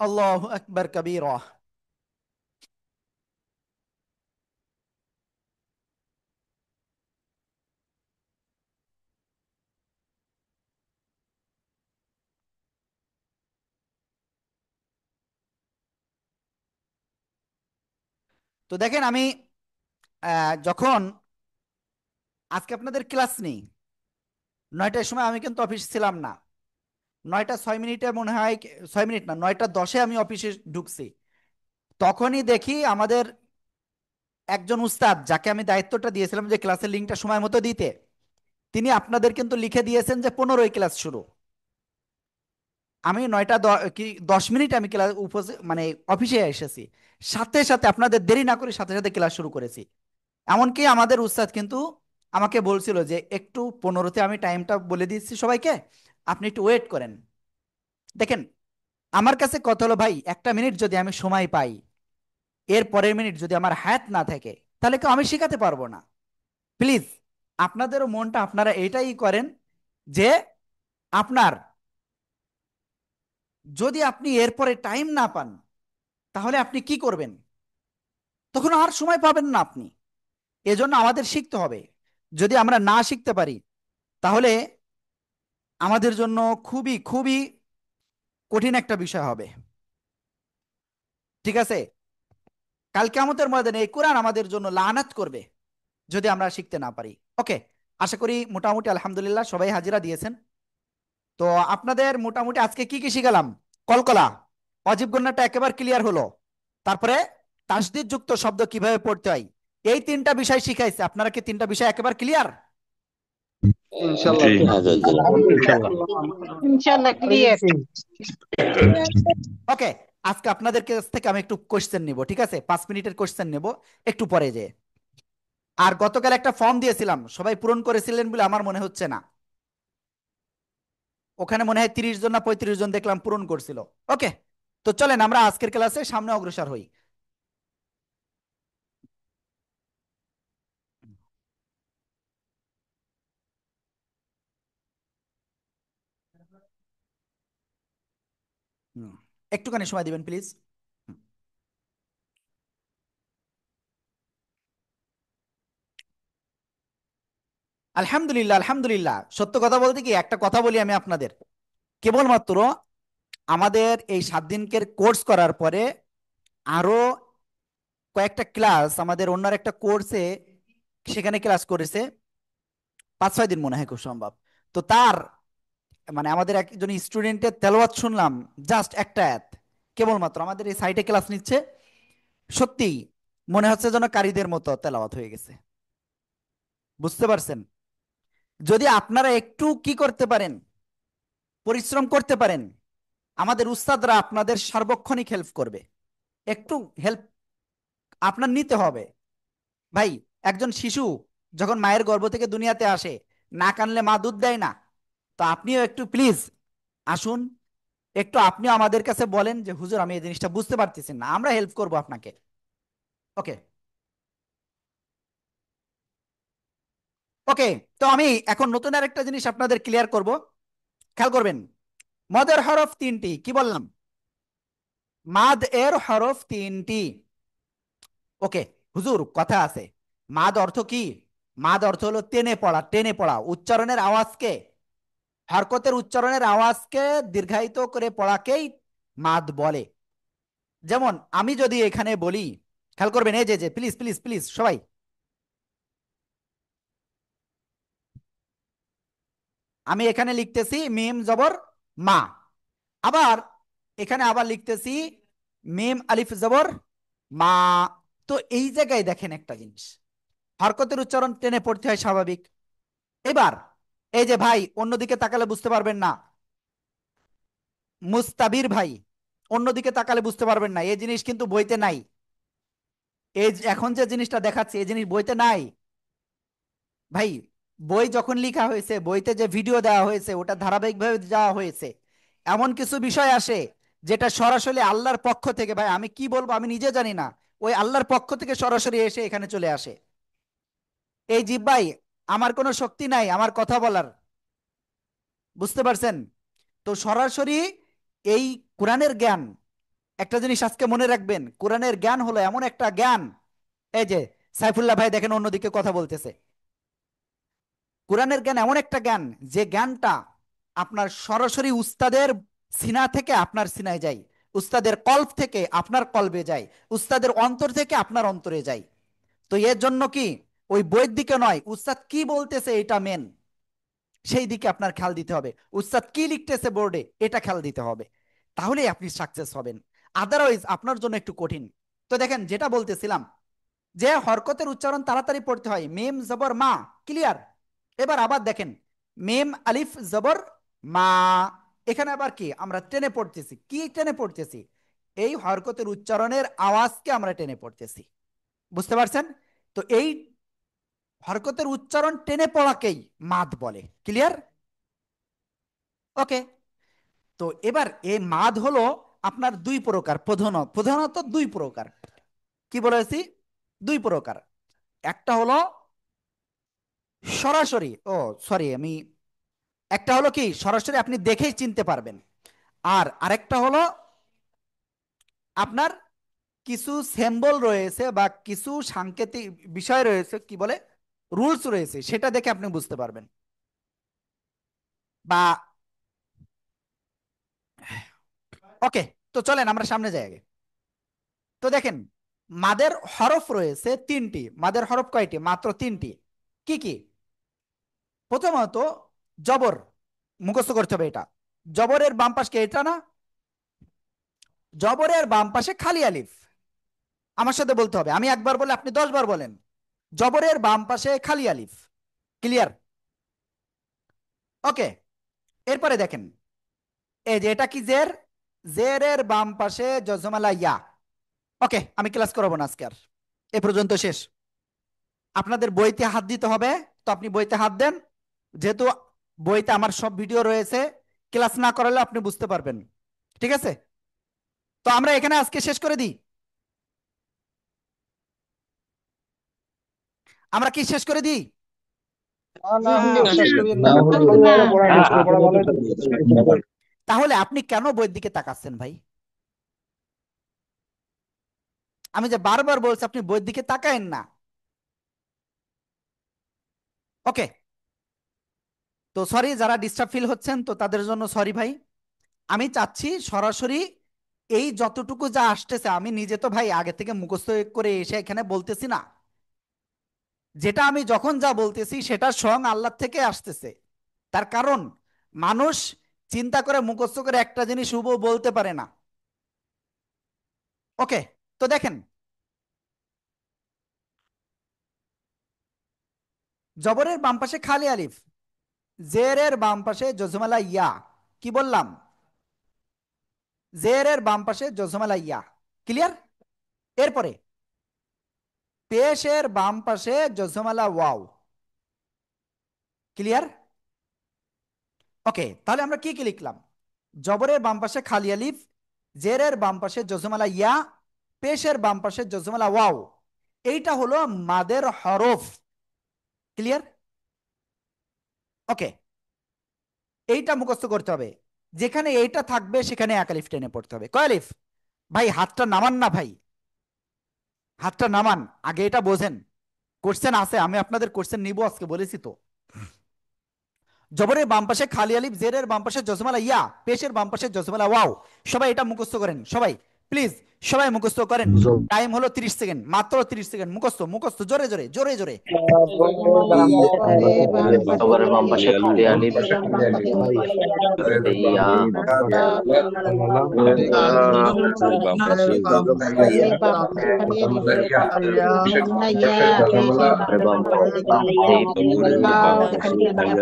আল্লাহু আকবার কবীরা। তো দেখেন, আমি যখন আজকে আপনাদের ক্লাস নেই, 9টার সময় আমি কিন্তু অফিস ছিলাম না। 9টা 6 মিনিটে মনে হয়, 6 মিনিট না, 9টা 10-এ আমি অফিসে ঢুকছি। তখনই দেখি আমাদের একজন উস্তাদ, যাকে আমি দায়িত্বটা দিয়েছিলাম যে ক্লাসের লিঙ্কটা সময় মতো দিতে, তিনি আপনাদের কিন্তু লিখে দিয়েছেন যে 15ই ক্লাস শুরু। আমি 9টা 10 মিনিট আমি ক্লাস মানে অফিসে এসেছি, সাথে সাথে আপনাদের দেরি না করে সাথে সাথে ক্লাস শুরু করেছি। এমনকি আমাদের উস্তাদ কিন্তু আমাকে বলছিল যে একটু 15তে আমি টাইমটা বলে দিচ্ছি সবাইকে, আপনি একটু ওয়েট করেন। দেখেন, আমার কাছে কথা হলো, ভাই 1টা মিনিট যদি আমি সময় পাই, এর পরের মিনিট যদি আমার হায়াত না থাকে, তাহলে কেউ আমি শেখাতে পারবো না। প্লিজ, আপনাদেরও মনটা আপনারা এইটাই করেন যে আপনার, যদি আপনি এরপরে টাইম না পান, তাহলে আপনি কি করবেন? তখন আর সময় পাবেন না আপনি। এজন্য আমাদের শিখতে হবে। যদি আমরা না শিখতে পারি, তাহলে আমাদের জন্য খুবই খুবই কঠিন একটা বিষয় হবে। ঠিক আছে? কাল কিয়ামতের ময়দানে এই কোরআন আমাদের জন্য লানাত করবে যদি আমরা শিখতে না পারি। ওকে, আশা করি মোটামুটি আলহামদুলিল্লাহ সবাই হাজিরা দিয়েছেন। তো আপনাদের মোটামুটি আজকে কি কি শিখালাম? কলকলা, অজীব গণনাটা একেবারে ক্লিয়ার হলো। তারপরে তাসদিদ যুক্ত শব্দ কিভাবে পড়তে হয়, এই 3টা বিষয় শিখাইছে। আপনারা কি 3টা বিষয় একেবারে ক্লিয়ার? ইনশাল্লাহ। হ্যাঁ জি। ইনশাল্লাহ। ইনশাআল্লাহ ক্লিয়ার। ওকে, আজকে আপনাদের কাছ থেকে আমি একটু কোশ্চেন নিব, ঠিক আছে? 5 মিনিটের কোশ্চেন নেব একটু পরে যে। আর গতকাল একটা ফর্ম দিয়েছিলাম, সবাই পূরণ করেছিলেন বলে আমার মনে হচ্ছে না। ওখানে মনে হয় 30 জন না 35 জন দেখলাম পূরণ করছিল। ওকে, তো চলেন আমরা আজকের ক্লাসে সামনে অগ্রসর হই। হুম, একটুখানি সময় দিবেন প্লিজ। আলহামদুলিল্লাহ, আলহামদুলিল্লাহ। সত্য কথা বলতে কি, একটা কথা বলি আমি আপনাদের, কেবলমাত্র আমাদের এই 7 দিনকের কোর্স করার পরে আরো কয়েকটা ক্লাস আমাদের অন্য একটা কোর্সে, সেখানে ক্লাস করেছে 5-6 দিন মনে হয় খুব সম্ভব। তো তার মানে আমাদের একজন স্টুডেন্টের তেলাওয়াত শুনলাম, জাস্ট একটা আয়াত, কেবলমাত্র আমাদের এই সাইটে ক্লাস নিচ্ছে। সত্যি মনে হচ্ছে যেন কারীদের মতো তেলাওয়াত হয়ে গেছে। বুঝতে পারছেন? যদি আপনারা একটু কি করতে পারেন, পরিশ্রম করতে পারেন, আমাদের উস্তাদরা আপনাদের সার্বক্ষণিক হেল্প করবে। একটু হেল্প আপনার নিতে হবে। ভাই, একজন শিশু যখন মায়ের গর্ভ থেকে দুনিয়াতে আসে, না কানলে মা দুধ দেয় না। তো আপনিও একটু প্লিজ আসুন, একটু আপনিও আমাদের কাছে বলেন যে হুজুর আমি এই জিনিসটা বুঝতে পারতেছি না, আমরা হেল্প করব আপনাকে। ওকে, ওকে। তো আমি এখন নতুন আরেকটা জিনিস আপনাদের ক্লিয়ার করব, খেয়াল করবেন। মদের হরফ 3টি, কি বললাম? মাদ এর হরফ 3টি। ওকে হুজুর, কথা আছে, মাদ অর্থ কি? মাদ অর্থ হলো টেনে পড়া, টেনে পড়া, উচ্চারণের আওয়াজকে, হরকতের উচ্চারণের আওয়াজকে দীর্ঘায়িত করে পড়াকেই মাদ বলে। যেমন আমি যদি এখানে বলি, খেয়াল করবেন, এই যে প্লিজ প্লিজ প্লিজ সবাই, আমি এখানে লিখতেছি মিম জবর মা, আবার এখানে আবার লিখতেছি মিম আলিফ জবর মা। তো এই জায়গায় দেখেন একটা জিনিস, হরকতের উচ্চারণ টেনে পড়তে হয়, স্বাভাবিক। এবার এই যে ভাই, অন্যদিকে তাকালে বুঝতে পারবেন না, মুস্তাবির ভাই, অন্যদিকে তাকালে বুঝতে পারবেন না, এই জিনিস কিন্তু বইতে নাই। এখন যে জিনিসটা দেখাচ্ছে এই জিনিস বইতে নাই ভাই। বই যখন লেখা হয়েছে, বইতে যে ভিডিও দেওয়া হয়েছে ওটা ধারাবাহিকভাবে দেওয়া হয়েছে। এমন কিছু বিষয় আসে যেটা সরাসরি আল্লাহর পক্ষ থেকে, ভাই আমি কি বলবো আমি নিজে জানি না, ওই আল্লাহর পক্ষ থেকে সরাসরি এসে এখানে চলে আসে। এই জিহ্বাই, আমার কোনো শক্তি নাই আমার কথা বলার, বুঝতে পারছেন? তো সরাসরি এই কোরআনের জ্ঞান, একটা জিনিস আজকে মনে রাখবেন, কোরআনের জ্ঞান হলো এমন একটা জ্ঞান, এই যে সাইফুল্লাহ ভাই দেখেন অন্যদিকে কথা বলতেছে, কোরআনের জ্ঞান এমন একটা জ্ঞান যে জ্ঞানটা আপনার সরাসরি উস্তাদের সিনা থেকে আপনার সিনায় যায়, উস্তাদের কল্প থেকে আপনার কল্পে যায়, উস্তাদের অন্তর থেকে আপনার অন্তরে যায়। তো এর জন্য কি ওই বইয়ের দিকে নয়, উস্তাদ কি বলতেছে এটা মেন, সেই দিকে আপনার খেয়াল দিতে হবে, উস্তাদ কি লিখতেছে বোর্ডে এটা খেয়াল দিতে হবে, তাহলেই আপনি সাকসেস হবেন। আদারওয়াইজ আপনার জন্য একটু কঠিন। তো দেখেন যেটা বলতেছিলাম, যে হরকতের উচ্চারণ তাড়াতাড়ি পড়তে হয়, মিম জবর মা, ক্লিয়ার? এবার আবার দেখেন, মিম আলিফ জবর মা, এখানে আবার কি আমরা টেনে পড়তেছি, কি টেনে পড়তেছি? এই হরকতের উচ্চারণের আওয়াজকে আমরা টেনে পড়তেছি, বুঝতে পারছেন? তো এই হরকতের উচ্চারণ টেনে পড়াকেই মাদ বলে, ক্লিয়ার? ওকে। তো এবার এই মাদ হলো আপনার দুই প্রকার, প্রধানত দুই প্রকার। কি বলেছি? দুই প্রকার। একটা হলো সরাসরি, ও সরি আমি, একটা হলো কি সরাসরি আপনি দেখেই চিনতে পারবেন, আর আরেকটা হলো আপনার কিছু সিম্বল রয়েছে বা কিছু সাংকেতিক বিষয় রয়েছে, কি বলে, রুলস রয়েছে, সেটা দেখে আপনি বুঝতে পারবেন। বা ওকে, তো চলেন আমরা সামনে যাই আগে। তো দেখেন, মাদের হরফ রয়েছে তিনটি, মাদের হরফ কয়টি? মাত্র তিনটি। কি কি? প্রথমত জবর, মুখস্থ করতে হবে এটা। জবরের বাম পাশে এটা না, জবরের বাম পাশে খালি আলিফ। আমার সাথে বলতে হবে, আমি একবার বলে আপনি 10 বার বলেন। জবরের বাম পাশে খালি আলিফ, ক্লিয়ার? ওকে। এরপরে দেখেন, এই যে এটা কি জের, জেরের বাম পাশে জজমালা ইয়া। ওকে, আমি ক্লাস করবো না আজকে আর, এ পর্যন্ত শেষ। আপনাদের বইতে হাত দিতে হবে, তো আপনি বইতে হাত দেন, যেহেতু বইতে আমার সব ভিডিও রয়েছে, ক্লাস না করালে আপনি বুঝতে পারবেন, ঠিক আছে? তো আমরা এখানে আজকে শেষ করে দিই, আমরা কি শেষ করে দিই? না শেষ করিয়েন না। তাহলে আপনি কেন বইয়ের দিকে তাকাচ্ছেন ভাই? আমি যে বারবার বলছি আপনি বইয়ের দিকে তাকায়েন না। ওকে, তো সরি যারা ডিস্টার্ব ফিল হচ্ছেন, তো তাদের জন্য সরি ভাই। আমি চাচ্ছি সরাসরি এই যতটুকু যা আসতেছে, আমি নিজে তো ভাই আগে থেকে মুখস্থ করে এসে এখানে বলতেছি না, যেটা আমি যখন যা বলতেছি সেটা স্বয়ং আল্লাহ থেকে আসতেছে। তার কারণ মানুষ চিন্তা করে মুখস্থ করে একটা জিনিস হুবহু বলতে পারে না। ওকে, তো দেখেন, জবরের বাম পাশে খালি আলিফ, জেরের বাম পাশে জজমালা ইয়া। কি বললাম? জেরের বাম পাশে জজমালা ইয়া, ক্লিয়ার? এরপরে পেশের বাম পাশে জজমালা ওয়াও, ক্লিয়ার? ওকে, তাহলে আমরা কি কি লিখলাম? জবরের বাম পাশে খালি আলিফ, জেরের বাম পাশে জজমালা ইয়া, পেশের বাম পাশে জজমালা ওয়াও। এইটা হলো মাদের হরফ, ক্লিয়ার? ওকে, এইটা মুখস্থ করতে হবে, যেখানে এইটা থাকবে সেখানে এক আলিফ টেনে পড়তে হবে। কয় আলিফ? ভাই হাতটা নামান না ভাই, হাতটা নামান, আগে এটা বোঝেন। কোশ্চেন আছে, আমি আপনাদের কোশ্চেন নিব আজকে, বলেছি তো। জবরের বাম পাশে খালি আলিফ, জেরের বাম পাশে জজমালা ইয়া, পেশের বাম পাশে জজমালা ওয়াও। সবাই এটা মুখস্থ করেন, সবাই প্লিজ, সবাই মুখস্থ করেন। টাইম হলো 30 সেকেন্ড, মাত্র 30 সেকেন্ড। মুখস্থ মুখস্থ, জোরে জোরে জোরে জোরে। জবরের বাম পাশে খালি আলিফ, ইয়া, জবরের বাম পাশে আলিফ, ওয়াও, আমাদের উপরে তিনটি বাম পাশে খালি আলি,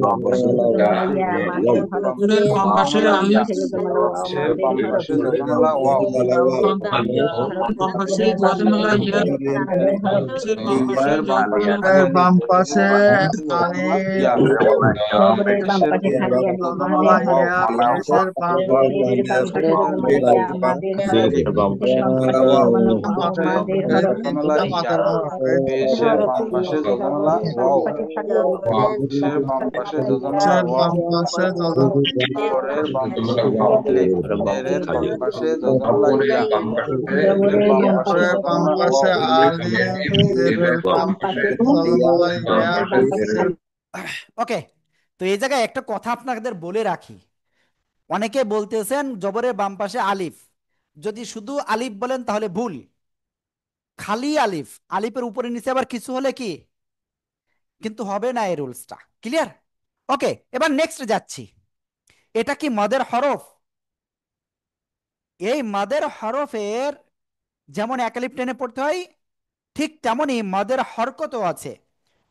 বাম পাশে বাম পাশে আলিফ, জজমালা ইয়া, পেশের বাম বাম পাশে পেশের বাম পাশে জবরের বাম পাশে আলিফ, জেরের বাম পাশে জজমালা ইয়া, পেশের ওকে, তো এই জায়গায় একটা কথা আপনাদের বলে রাখি। অনেকে বলতেছেন জবরের বাম পাশে আলিফ, যদি শুধু আলিফ বলেন তাহলে ভুল। খালি আলিফ, আলিফের উপরে নিচে আবার কিছু হলে কি, কিন্তু হবে না এই রুলসটা। ক্লিয়ার? ওকে, এবার নেক্সট যাচ্ছি। এটা কি মাদের হরফ? এই মাদের হরফের যেমন এক আলিফ টেনে পড়তে হয়, ঠিক তেমনি মদের হরকতও আছে।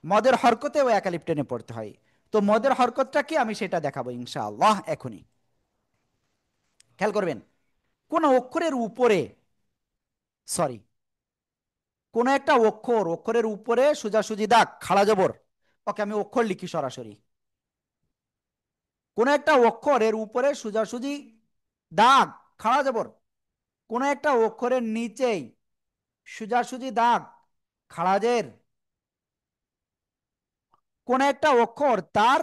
মদের হরকতেও এক আলিফ টেনে পড়তে হয়। তো মদের হরকতটা কি, আমি সেটা দেখাবো ইনশাআল্লাহ এখনই। খেয়াল করবেন, কোন অক্ষরের উপরে, সরি, কোন একটা অক্ষরের উপরে সোজাসুজি দাগ, খাড়া জবর। ওকে, আমি অক্ষর লিখি সরাসরি। কোন একটা অক্ষরের উপরে সোজাসুজি দাগ, খাড়া জবর। কোন একটা অক্ষরের নিচেই সোজাসুজি দাগ, খাড়া জের। কোন একটা অক্ষর তার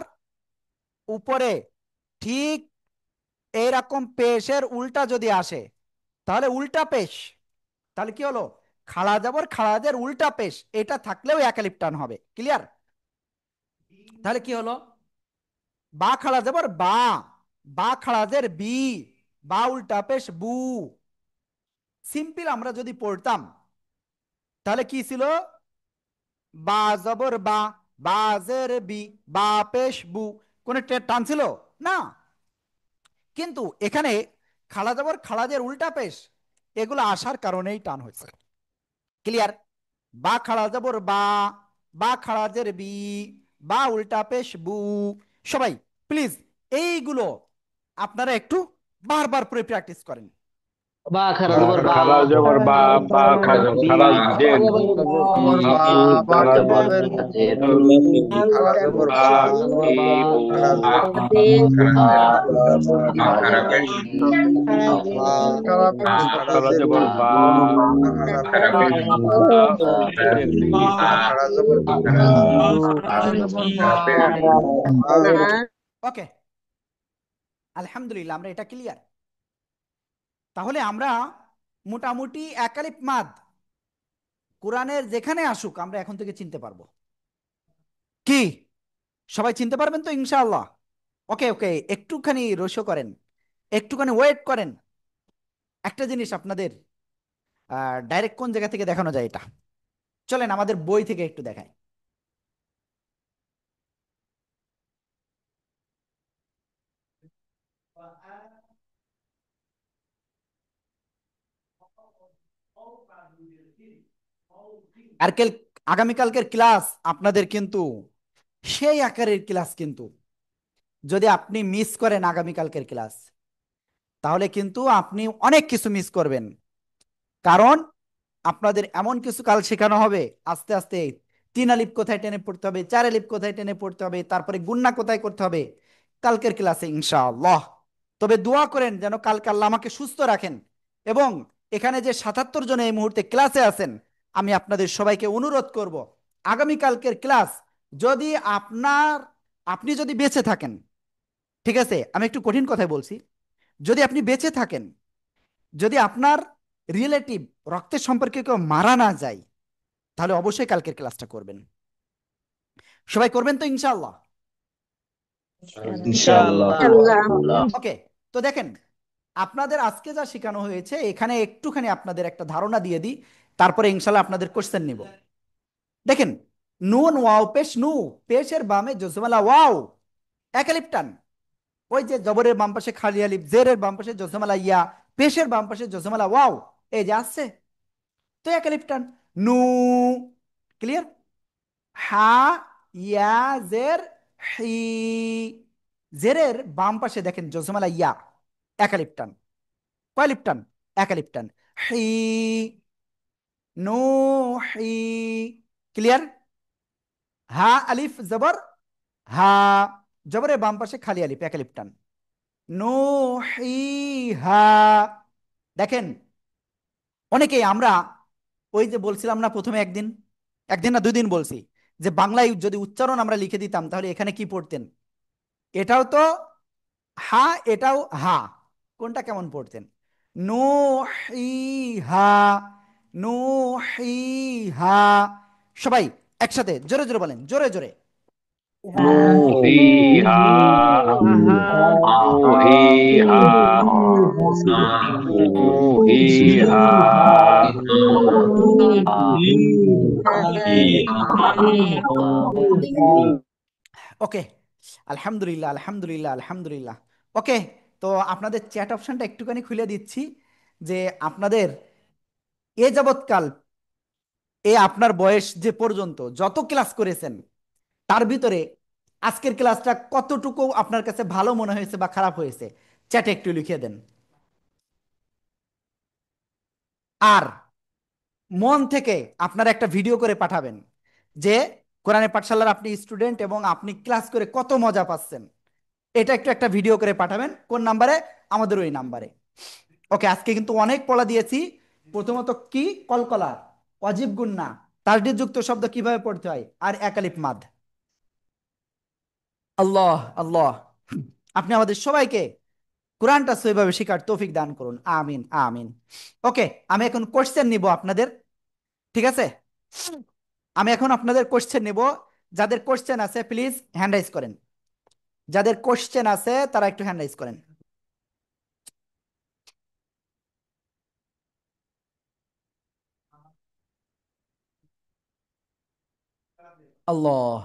উপরে ঠিক এইরকম পেশের উল্টা যদি আসে, তাহলে উল্টা পেশ। তাহলে কি হলো, খাড়া জবর খাড়াজের উল্টা পেশ, এটা থাকলেও এক আলিফ টান হবে। ক্লিয়ার? তাহলে কি হলো, বা খাড়া জবর বা, বা খাড়াজের বি, বা উল্টা পেশ বু। সিম্পল আমরা যদি পড়তাম তাহলে কি ছিল, বা জবর বা, বাজের বি, বা পেশ বু। কোন টান ছিল না। কিন্তু এখানে খাড়া জবর খাড়াজের উল্টা পেশ, এগুলো আসার কারণেই টান হয়েছে। ক্লিয়ার? বা খাড়া জবর বা, বা খাড়াজের বি, বা উল্টা পেশ বু। সবাই প্লিজ এইগুলো আপনারা একটু বারবার করে প্র্যাকটিস করেন। বা খারা জবর বা, খারা জবর বা, বা খারা জের, জবর বা, বা খারা জবর খাজের জের, খারা জবর বা, খারা খারা পেশ খারা খারাজের জবর বা, খারা পেশ পেশের বি, খারা জবর ওকে, আলহামদুলিল্লাহ, আমরা এটা ক্লিয়ার। তাহলে আমরা মোটামুটি একালিফ মাদ কোরআনের যেখানে আসুক আমরা এখন থেকে চিনতে পারবো। কি সবাই চিনতে পারবেন তো ইনশাআল্লাহ? ওকে ওকে, একটুখানি রসো করেন, একটুখানি ওয়েট করেন। একটা জিনিস আপনাদের ডাইরেক্ট কোন জায়গা থেকে দেখানো যায় এটা, চলেন আমাদের বই থেকে একটু দেখাই। আরকেল আগামীকালকের ক্লাস আপনাদের কিন্তু সেই আকারের ক্লাস, কিন্তু যদি আপনি মিস করেন আগামীকালকের ক্লাস তাহলে কিন্তু আপনি অনেক কিছু মিস করবেন। কারণ আপনাদের এমন কিছু কাল শেখানো হবে আস্তে আস্তে তিন আলিফ কোথায় টেনে পড়তে হবে, চার আলিফ কোথায় টেনে পড়তে হবে, তারপরে গুন্না কোথায় করতে হবে, কালকের ক্লাসে ইনশাআল্লাহ। তবে দোয়া করেন যেন কালকে আল্লাহ আমাকে সুস্থ রাখেন। এবং এখানে যে ৭৭ জন এই মুহূর্তে ক্লাসে আছেন, আমি আপনাদের সবাইকে অনুরোধ করব, আগামীকালকের ক্লাস যদি আপনি যদি বেঁচে থাকেন, ঠিক আছে, আমি একটু কঠিন কথাই বলছি, যদি আপনি বেঁচে থাকেন, যদি আপনার রিলেটিভ রক্তের সম্পর্কে কেউ মারা না যায়, তাহলে অবশ্যই কালকের ক্লাসটা করবেন। সবাই করবেন তো ইনশাআল্লাহ? ইনশাআল্লাহ। ইনশাআল্লাহ। ওকে। তো দেখেন, আপনাদের আজকে যা শেখানো হয়েছে এখানে একটুখানি আপনাদের একটা ধারণা দিয়ে দিই, তারপরে ইনশাআল্লাহ আপনাদের কোশ্চেন নিব। দেখেন, নুন ওয়াও পেশ, নু পেশের বামে জজমালা ওয়াও, এক আলিফ টান। ওই যে জবরের বাম পাশে খালি আলিফ, জেরের বাম পাশে জজমালা ইয়া, পেশের বাম পাশে জজমালা ওয়াও, এই যে আসছে, তো এক আলিফ টান। নু, ক্লিয়ার? হা ইয়া জের হি, জেরের বাম পাশে দেখেন জজমালা ইয়া, এক আলিফ টান। কয় আলিফ টান? এক আলিফ টান। হি, নো হি, ক্লিয়ার? হা আলিফ জবর হা, জবরের বাম পাশে খালি আলিফ, এক আলিফ টান। নো হি হা। দেখেন, অনেকেই আমরা ওই যে বলছিলাম না প্রথমে একদিন, একদিন না 2 দিন বলছি, যে বাংলায় যদি উচ্চারণ আমরা লিখে দিতাম তাহলে এখানে কি পড়তেন? এটাও তো হা, এটাও হা, কোনটা কেমন পড়তেন? নো হি হা, নো হি হা। সবাই একসাথে জোরে জোরে বলেন, জোরে জোরে। নুহিহা নুহিহা নুহিহা ওকে, আলহামদুলিল্লাহ আলহামদুলিল্লাহ আলহামদুলিল্লাহ। ওকে, তো আপনাদের চ্যাট অপশনটা একটুখানি খুলে দিচ্ছি, যে আপনাদের এ যাবৎকাল, আপনার বয়স যে পর্যন্ত যত ক্লাস করেছেন, তার ভিতরে আজকের ক্লাসটা কতটুকু আপনার কাছে ভালো মনে হয়েছে বা খারাপ হয়েছে, চ্যাটে একটু লিখে দেন। আর মন থেকে আপনারা একটা ভিডিও করে পাঠাবেন, যে কোরআনের পাঠশালার আপনি স্টুডেন্ট এবং আপনি ক্লাস করে কত মজা পাচ্ছেন। এটা একটু একটা ভিডিও করে পাঠাবেন। কোন নাম্বারে? আমাদের ওই নাম্বারে। ওকে, আজকে কিন্তু অনেক পড়া দিয়েছি। প্রথমত কি? কলকলা, অজীব গুন্না, তাসদীদ যুক্ত শব্দ কিভাবে পড়তে হয়, আর একালিফ মাদ। আল্লাহ আল্লাহ, আপনি আমাদের সবাইকে কোরআনটা সহিভাবে শেখার তৌফিক দান করুন, আমিন আমিন। ওকে, আমি এখন কোশ্চেন নিব আপনাদের, ঠিক আছে? আমি এখন আপনাদের কোশ্চেন নিব। যাদের কোশ্চেন আছে প্লিজ হ্যান্ড রাইজ করেন, যাদের কোশ্চেন আছে তারা একটু হ্যান্ড রাইজ করেন। আল্লাহ,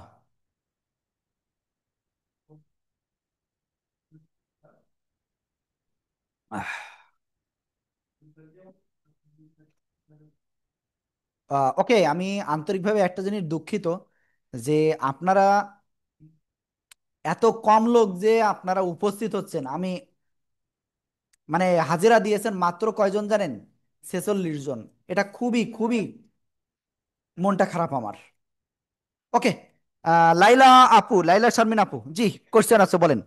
ওকে, আমি আন্তরিকভাবে একটা জিনিস দুঃখিত, যে আপনারা এত কম লোক যে আপনারা উপস্থিত হচ্ছেন। আমি মানে হাজিরা দিয়েছেন মাত্র কয়জন জানেন? 46 জন। এটা খুবই খুবই মনটা খারাপ আমার। ওকে, লাইলা আপু, লাইলা শারমিন আপু, জি কোশ্চেন আছে বলেন।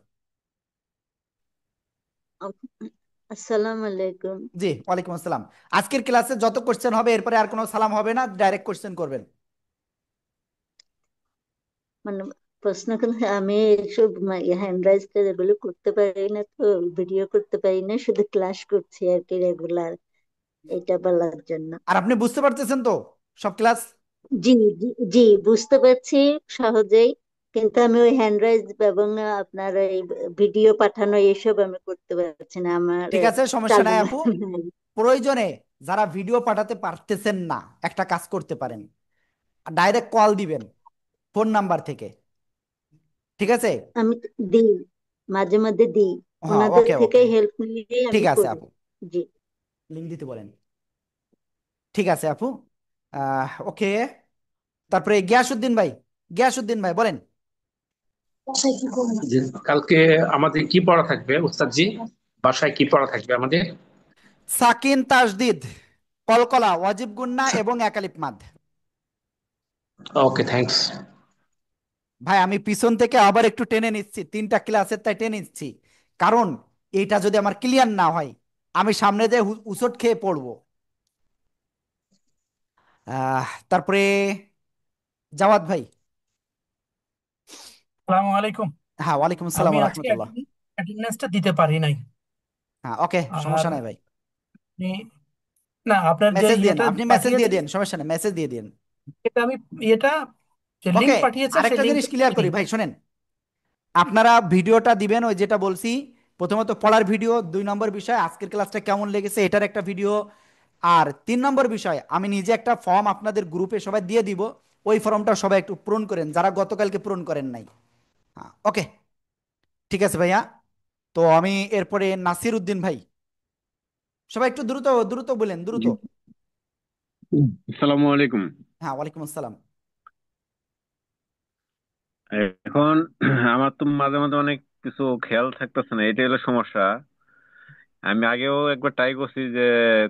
আসসালামু আলাইকুম। জি ওয়ালাইকুম আসসালাম। আজকের ক্লাসে যত কোশ্চেন হবে এরপরে আর কোনো সালাম হবে না, ডাইরেক্ট কোশ্চেন করবেন। মানে প্রশ্ন করলে আমি এইসব হ্যান্ড রাইজটা এগুলো করতে পারি না, তো ভিডিও করতে পারি না, শুধু ক্লাস করছি আর কি রেগুলার, এটা বলার জন্য। আর আপনি বুঝতে পারতেছেন তো সব ক্লাস? জি জি জি, বুঝতে পারছি সহজেই, কিন্তু আমি ওই হ্যান্ড রাইজ এবং আপনার এই ভিডিও পাঠানো এইসব আমি করতে পারছি না, আমার ঠিক আছে, সমস্যা চালু নাই আপু। নাই। প্রয়োজনে যারা ভিডিও পাঠাতে পারতেছেন না, একটা কাজ করতে পারেন, ডাইরেক্ট কল দিবেন ফোন নাম্বার থেকে, ঠিক আছে? আমি দিই, মাঝে মাঝে দিই, হ্যাঁ, ওনাদের ওকে থেকে ওকে, হেল্প নিয়ে ঠিক আমি আছে করি। আপু, জি। লিঙ্ক দিতে বলেন। ঠিক আছে আপু, ওকে। তারপরে গিয়াসউদ্দিন ভাই, গিয়াসউদ্দিন ভাই বলেন। যে কালকে আমাদের কি পড়া থাকবে উস্তাদ জি? বাসায় কি পড়া থাকবে আমাদের? সাকিন, তাসদিদ, কলকলা, ওয়াজিব গুন্না এবং একালিফ মাদ। ওকে, থ্যাঙ্কস। ভাই আমি পিছন থেকে আবার একটু টেনে নিচ্ছি, 3টা ক্লাসের তাই টেনে নিচ্ছি, কারণ এটা যদি আমার ক্লিয়ার না হয় আমি সামনে দিয়ে উচট খেয়ে পড়বো। তারপরে জাওয়াদ ভাই। আসসালামু আলাইকুম। হ্যাঁ, ওয়ালাইকুম আসসালাম আমি ওয়া আজকে রাহমাতুল্লাহ। অ্যাটেন্ডেন্সটা দিতে পারি নাই। হ্যাঁ, ওকে, আর সমস্যা নাই ভাই। আপনি- না, আপনার যে মেসেজ দিন, ইয়েটা আপনি মেসেজ দিয়ে পাঠিয়েছেন দিন, সমস্যা নেই, মেসেজ দিয়ে দিন। এটা আমি ইয়েটা যে লিংক ওকে, পাঠিয়েছে সেই আরেকটা জিনিস লিংকটা ক্লিয়ার করি নেই। ভাই, শোনেন। আপনারা ভিডিওটা দিবেন ওই যেটা বলছি, প্রথমত পড়ার ভিডিও, 2 নম্বর বিষয় আজকের ক্লাসটা কেমন লেগেছে এটার একটা ভিডিও, আর 3 নম্বর বিষয় আমি নিজে একটা ফর্ম আপনাদের গ্রুপে সবাই দিয়ে দিব, ওই ফর্মটা সবাই একটু পূরণ করেন যারা গতকালকে পূরণ করেন নাই। হ্যাঁ, ওকে, ঠিক আছে ভাইয়া। তো আমি এরপরে নাসির উদ্দিন ভাই, সবাই একটু দ্রুত দ্রুত বলেন, দ্রুত। জি। আসসালামু আলাইকুম। হ্যাঁ, ওয়ালাইকুম আসসালাম। এখন আমার তো মাঝে মাঝে অনেক কিছু খেয়াল থাকতেছে না, এটাই হলো সমস্যা। আমি আগেও একবার ট্রাই করছি যে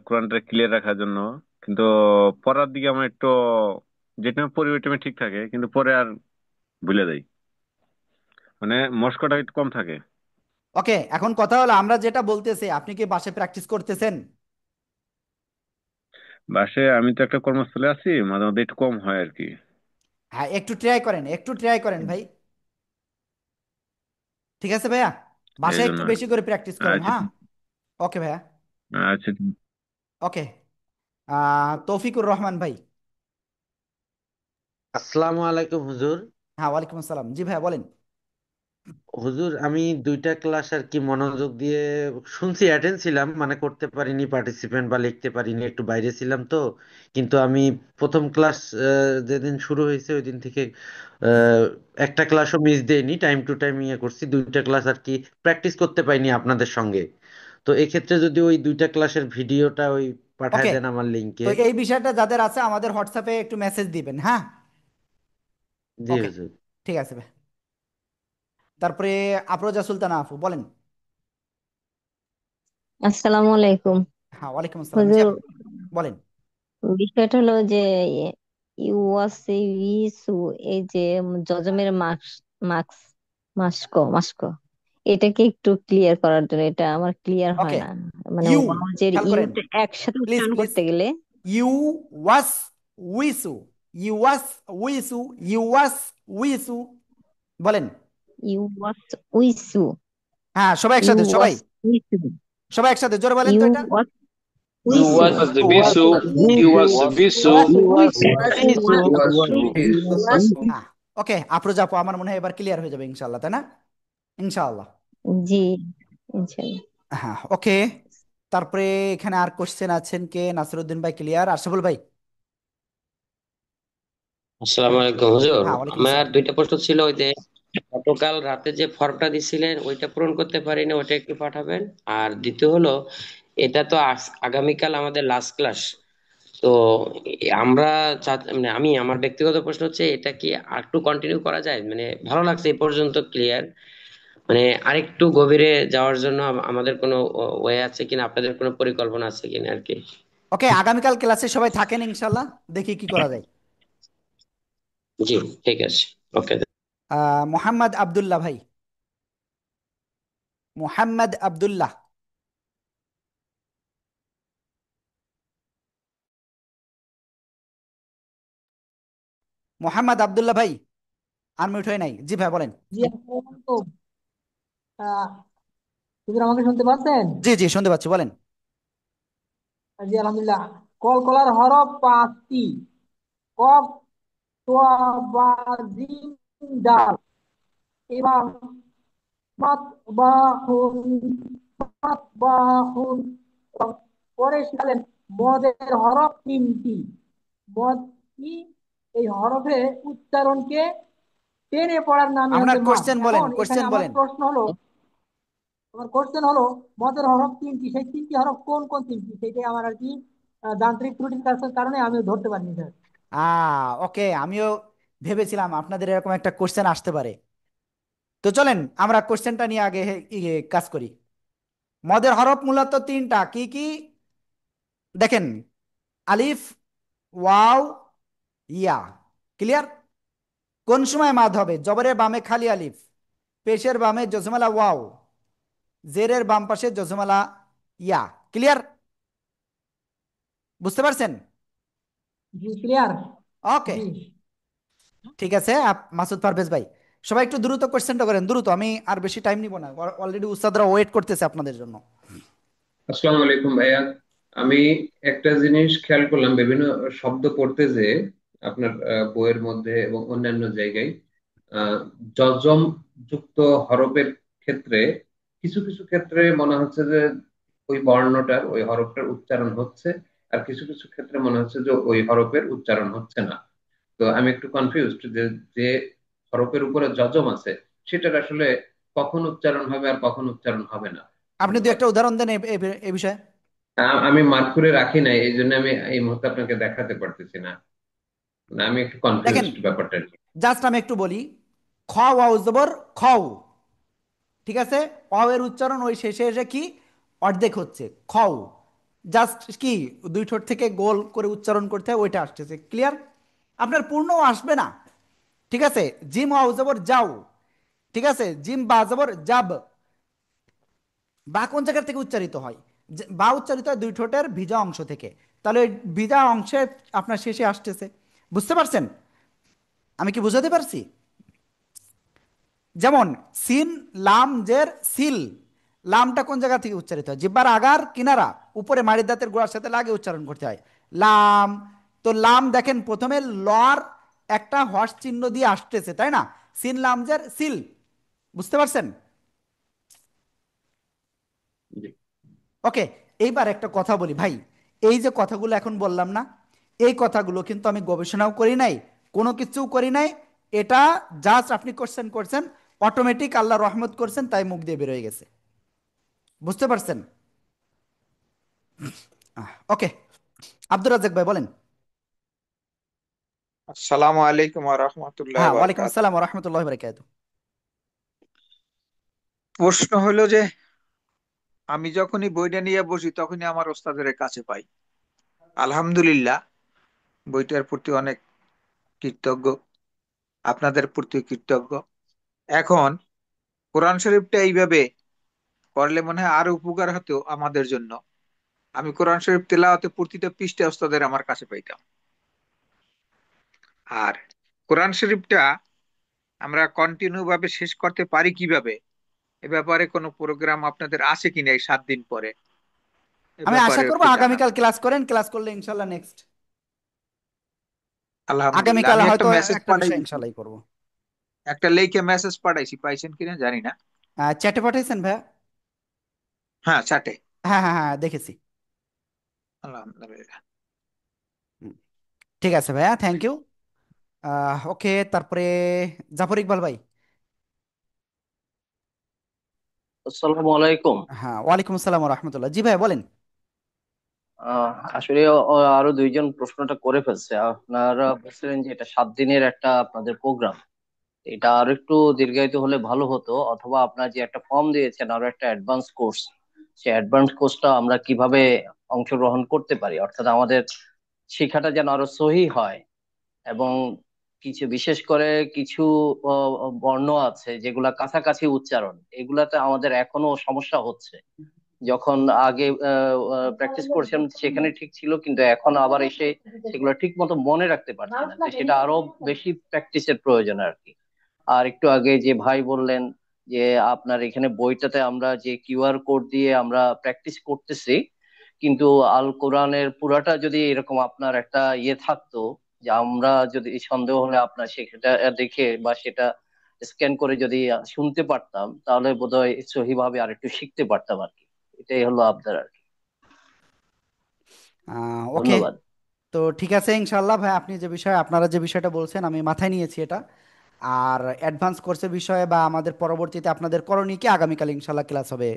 কোরআনটা ক্লিয়ার রাখার জন্য, কিন্তু পড়ার দিকে আমার একটু যেটা পড়ি ওইটা আমি ঠিক থাকে, কিন্তু পরে আর ভুলে যাই, মানে মস্কটা একটু কম থাকে। ওকে, এখন কথা হলো আমরা যেটা বলতেছি আপনি কি বাসে প্র্যাকটিস করতেছেন? বাসে আমি তো একটা কর্মস্থলে আছি, মাঝে মধ্যে একটু কম হয় আর কি। হ্যাঁ, একটু ট্রাই করেন, একটু ট্রাই করেন ভাই। ঠিক আছে ভাইয়া, এই বাসায় জন্য একটু আর বেশি করে প্র্যাকটিস করেন, আচ্ছা হ্যাঁ। ওকে ভাইয়া। আচ্ছা। ওকে, তৌফিকুর রহমান ভাই। আসসালামু আলাইকুম হুজুর। হ্যাঁ, ওয়ালাইকুম আসসালাম, জি ভাইয়া বলেন। হুজুর আমি দুইটা ক্লাস আর কি মনোযোগ দিয়ে শুনছি, অ্যাটেন্ড ছিলাম, মানে করতে পারিনি, পার্টিসিপেন্ট বা লিখতে পারিনি, একটু বাইরে ছিলাম তো। কিন্তু আমি প্রথম ক্লাস যেদিন শুরু হয়েছে ওই দিন থেকে আহ, একটা ক্লাসও মিস দেইনি, টাইম টু টাইম ইয়ে করছি, দুইটা ক্লাস আর কি প্র্যাকটিস করতে পাইনি আপনাদের সঙ্গে। তো এক্ষেত্রে যদি ওই দুইটা ক্লাসের ভিডিওটা ওই পাঠায় ওকে, দেন আমার তো লিংকে। এই বিষয়টা যাদের আছে আমাদের হোয়াটসঅ্যাপে একটু মেসেজ দিবেন, হ্যাঁ। জি ওকে, হুজুর। ঠিক আছে ভাই। তারপরে আফরোজা সুলতানা আপু বলেন। আসসালামু আলাইকুম হ্যাঁ, ওয়ালাইকুম আসসালাম, জি হুজুর। আপু বলেন। বিষয়টা হলো যে ইউওয়াসিউসু, এই যে জজমের মাস্ক, মাস্ক, মাস্ক, এটাকে একটু ক্লিয়ার করার জন্য, এটা আমার ক্লিয়ার হয় ওকে, না। মানে ইউ, ওয়াজের খেয়াল করেন, ইউটা একসাথে প্লিজ উচ্চারণ প্লিজ। করতে গেলে ইউ ওয়াস উইসু, ইউ ওয়াস উইসু, ইউ ওয়াস উইসু বলেন। ইউওয়াস উইসু, হ্যাঁ, সবাই একসাথে, সবাই ইউওয়াস উইসু, সবাই একসাথে জোরে বলেন তো এটা। ইউওয়াস You উইসু, was the bisu. You was bisu. ইউওয়াস উইসু, You was ইউওয়াস। হ্যাঁ, ওকে আফরোজা আপু, আমার মনে হয় এবার ক্লিয়ার হয়ে যাবে ইনশাআল্লাহ, তাই না? ইনশাআল্লাহ। জি, ইনশাআল্লাহ। হ্যাঁ, ওকে। তারপরে এখানে আর কোশ্চেন আছেন কে? নাসিরউদ্দিন ভাই ক্লিয়ার, আশরাফুল ভাই। আসসালামু আলাইকুম হুজুর। হ্যাঁ, ওয়ালাইকুম আমার আসসালাম। দুইটা প্রশ্ন ছিল, ওই যে গতকাল রাতে যে ফর্মটা দিছিলেন ওইটা পূরণ করতে পারিনি, ওইটা একটু পাঠাবেন। আর দ্বিতীয় হলো, এটা তো আগামীকাল আমাদের লাস্ট ক্লাস, তো আমরা মানে আমি আমার ব্যক্তিগত প্রশ্ন হচ্ছে এটা কি আরেকটু কন্টিনিউ করা যায়? মানে ভালো লাগছে এই পর্যন্ত ক্লিয়ার, মানে আরেকটু গভীরে যাওয়ার জন্য আমাদের কোনো ওয়ে আছে কিনা, আপনাদের কোনো পরিকল্পনা আছে কিনা আর কি। ওকে, আগামীকাল ক্লাসে সবাই থাকেন ইনশাআল্লাহ, দেখি কি করা যায়। জি, ঠিক আছে। ওকে। মোহাম্মদ আব্দুল্লাহ ভাই, মোহাম্মদ আব্দুল্লাহ। মোহাম্মদ আব্দুল্লাহ ভাই আনমিউট হয় নাই, জি ভাই বলেন। জি আসসালামু আলাইকুম। আহ, হুজুর আমাকে শুনতে পাচ্ছেন? জি জি, শুনতে পাচ্ছি, বলেন। জি আলহামদুলিল্লাহ। কলকলার হরফ 5টি: কফ, তোয়া, বা, জিম, দাল। এবং মাতবাহুন, মাতবাহুন। এবং পরে শিখালেন মদের হরফ 3টি। মদ কি? এই হরফে উচ্চারণকে টেনে পড়ার নামই আপনার হচ্ছে মাদ। কোশ্চেন বলেন, এখন এখানে কোশ্চেন আমার বলেন। প্রশ্ন হলো, মদের হরফ 3টি, সেই 3টি হরফ কোন কোন 3টি, সেটাই আমার আর কি যান্ত্রিক ত্রুটির কারণে আমি ধরতে পারিনি স্যার। ওকে, আমিও ভেবেছিলাম আপনাদের এরকম একটা কোশ্চেন আসতে পারে। তো চলেন আমরা কোশ্চেনটা নিয়ে আগে কাজ করি। মদের হরফ মূলত 3টা, কি কি দেখেন? আলিফ, ওয়াও, ইয়া। ক্লিয়ার? কোন সময় মাদ হবে? জবরের বামে খালি আলিফ, পেশের বামে জজমালা ওয়াও, জেরের বাম পাশে জজমালা ইয়া। ক্লিয়ার? বুঝতে পারছেন? জি ক্লিয়ার। ওকে, জি ঠিক আছে। মাসুদ পারভেজ ভাই, সবাই একটু দ্রুত কোশ্চেনটা করেন, দ্রুত, আমি আর বেশি টাইম নিব না, অলরেডি উস্তাদরা ওয়েট করতেছে আপনাদের জন্য। আসসালামু আলাইকুম ভাইয়া। আমি একটা জিনিস খেয়াল করলাম বিভিন্ন শব্দ পড়তে যে আপনার বইয়ের মধ্যে এবং অন্যান্য জায়গায় আহ, যজম যুক্ত হরফের ক্ষেত্রে কিছু কিছু ক্ষেত্রে মনে হচ্ছে যে ওই বর্ণটার ওই হরফটার উচ্চারণ হচ্ছে, আর কিছু কিছু ক্ষেত্রে মনে হচ্ছে যে ওই হরফের উচ্চারণ হচ্ছে না। তো আমি একটু কনফিউজড যে যে হরফের উপরে যজম আছে সেটার আসলে কখন উচ্চারণ হবে আর কখন উচ্চারণ হবে না। আপনি দু ধন্যবাদ। একটা উদাহরণ দেন এ বিষয়ে। আমি মার্ক করে রাখি নাই, এই জন্য আমি এই মুহূর্তে আপনাকে দেখাতে পারতেছি না। মানে আমি একটু দেখেন, কনফিউজড ব্যাপারটা নিয়ে। জাস্ট আমি একটু বলি, খ ওয়াও জবর খও, ঠিক আছে? অ এর উচ্চারণ ওই শেষে এসে কি অর্ধেক হচ্ছে খও, জাস্ট কি দুই ঠোঁট থেকে গোল করে উচ্চারণ করতে হয়, ওইটা আসতেছে। ক্লিয়ার? আপনার পূর্ণ আসবে না, ঠিক আছে? জিম ওয়াও জবর যাও, ঠিক আছে? জিম বা জবর জাব। বা কোন জায়গা থেকে উচ্চারিত হয়? বা উচ্চারিত হয় দুই ঠোঁটের ভিজা অংশ থেকে, তাহলে ওই ভিজা অংশে আপনার শেষে আসতেছে। বুঝতে পারছেন? আমি কি বুঝাতে পারছি? যেমন সিন লাম জের সিল, লামটা কোন জায়গা থেকে উচ্চারিত হয়? জিহ্বার আগার কিনারা উপরে মাড়ির দাঁতের গোড়ার সাথে লাগে উচ্চারণ করতে হয় লাম। তো লাম দেখেন প্রথমে লর একটা হর্ষ চিহ্ন দিয়ে আসতেছে, তাই না? সিন লাম জের সিল। বুঝতে পারছেন? জি। ওকে, এইবার একটা কথা বলি ভাই, এই যে কথাগুলো এখন বললাম না, এই কথাগুলো কিন্তু আমি গবেষণাও করি নাই, কোনো কিছু করি নাই। এটা জাস্ট আপনি কোশ্চেন করছেন, অটোমেটিক আল্লাহ রহমত করছেন, তাই মুখ দিয়ে বেরোয় গেছে। বুঝতে পারছেন? ওকে, আব্দুর রাজ্জাক ভাই বলেন। আসসালামু আলাইকুম ওয়া রাহমাতুল্লাহি হ্যাঁ, ওয়া ওয়ালাইকুম বারাকাতুহু। আসসালাম রহমতুল্লাহ বারকাতুহু। প্রশ্ন হলো যে আমি যখনই বইটা নিয়ে বসি তখনই আমার ওস্তাদের কাছে পাই। আলহামদুলিল্লাহ, বইটার প্রতি অনেক কৃতজ্ঞ, আপনাদের প্রতি কৃতজ্ঞ। এখন কোরআন শরীফটা এইভাবে করলে মনে হয় আরো উপকার হতো আমাদের জন্য। আমি কোরআন শরীফ তেলাওয়াতে প্রতিটা পৃষ্ঠা ওস্তাদের আমার কাছে পাইতাম। আর কোরআন শরীফটা আমরা কন্টিনিউ ভাবে শেষ করতে পারি কিভাবে, এ ব্যাপারে কোনো প্রোগ্রাম আপনাদের আছে কিনা এই 7 দিন পরে, এ আমি আশা ব্যাপারে করবো একটু জানান। আগামীকাল ক্লাস করেন, ক্লাস করলে ইনশাল্লাহ নেক্সট আলহামদুলিল্লাহ, আগামীকাল আমি একটা হয়তো মেসেজ একটা পাঠাই বিষয় দিছি, ইনশাল্লাহ করবো। একটা লেখে মেসেজ পাঠাইছি, পাইছেন কিনা জানি না। চ্যাটে পাঠাইছেন ভাইয়া? হ্যাঁ, চাটে। হ্যাঁ হ্যাঁ হ্যাঁ, দেখেছি। আলহামদুলিল্লাহ। হুম, ঠিক আছে ভাইয়া, থ্যাংক ইউ। ওকে, তারপরে জাফর ইকবাল ভাই। আসসালামু আলাইকুম। হ্যাঁ, ওয়ালাইকুম আসসালাম রহমতুল্লাহ। জি ভাই বলেন। আসলে আরো দুইজন প্রশ্নটা করে ফেলছে। আপনারা বলছিলেন যে এটা 7 দিনের একটা আপনাদের প্রোগ্রাম, এটা আরো একটু দীর্ঘায়িত হলে ভালো হতো, অথবা আপনার যে একটা ফর্ম দিয়েছেন আরো একটা অ্যাডভান্স কোর্স, সেই অ্যাডভান্স কোর্সটা আমরা কিভাবে অংশগ্রহণ করতে পারি, অর্থাৎ আমাদের শেখাটা যেন আরো সহি হয়। এবং কিছু বিশেষ করে কিছু বর্ণ আছে যেগুলা কাছাকাছি উচ্চারণ, এগুলাতে আমাদের এখনো সমস্যা হচ্ছে। যখন আগে প্র্যাকটিস করছিলাম সেখানে ঠিক ছিল, কিন্তু এখন আবার এসে সেগুলো ঠিক মতো মনে রাখতে পারছি না, তো সেটা আরো বেশি প্র্যাকটিসের প্রয়োজন আর কি। আর একটু আগে যে ভাই বললেন যে আপনার এখানে বইটাতে আমরা যে কিউআর কোড দিয়ে আমরা প্র্যাকটিস করতেছি, কিন্তু আল কোরআনের পুরাটা যদি এরকম আপনার একটা ইয়ে থাকতো, যে আমরা যদি সন্দেহ হলে আপনার সেটা দেখে বা সেটা স্ক্যান করে যদি শুনতে পারতাম, তাহলে বোধহয় সহিভাবে আর একটু শিখতে পারতাম আর কি। এটাই হলো আপনার আর কি। ওকে, ধন্যবাদ। তো ঠিক আছে ইনশাল্লাহ ভাই, আপনি যে বিষয় আপনারা যে বিষয়টা বলছেন আমি মাথায় নিয়েছি এটা। আর অ্যাডভান্স কোর্সের বিষয়ে বা আমাদের পরবর্তীতে আপনাদের করণীয় কি, আগামীকাল ইনশাল্লাহ ক্লাস হবে,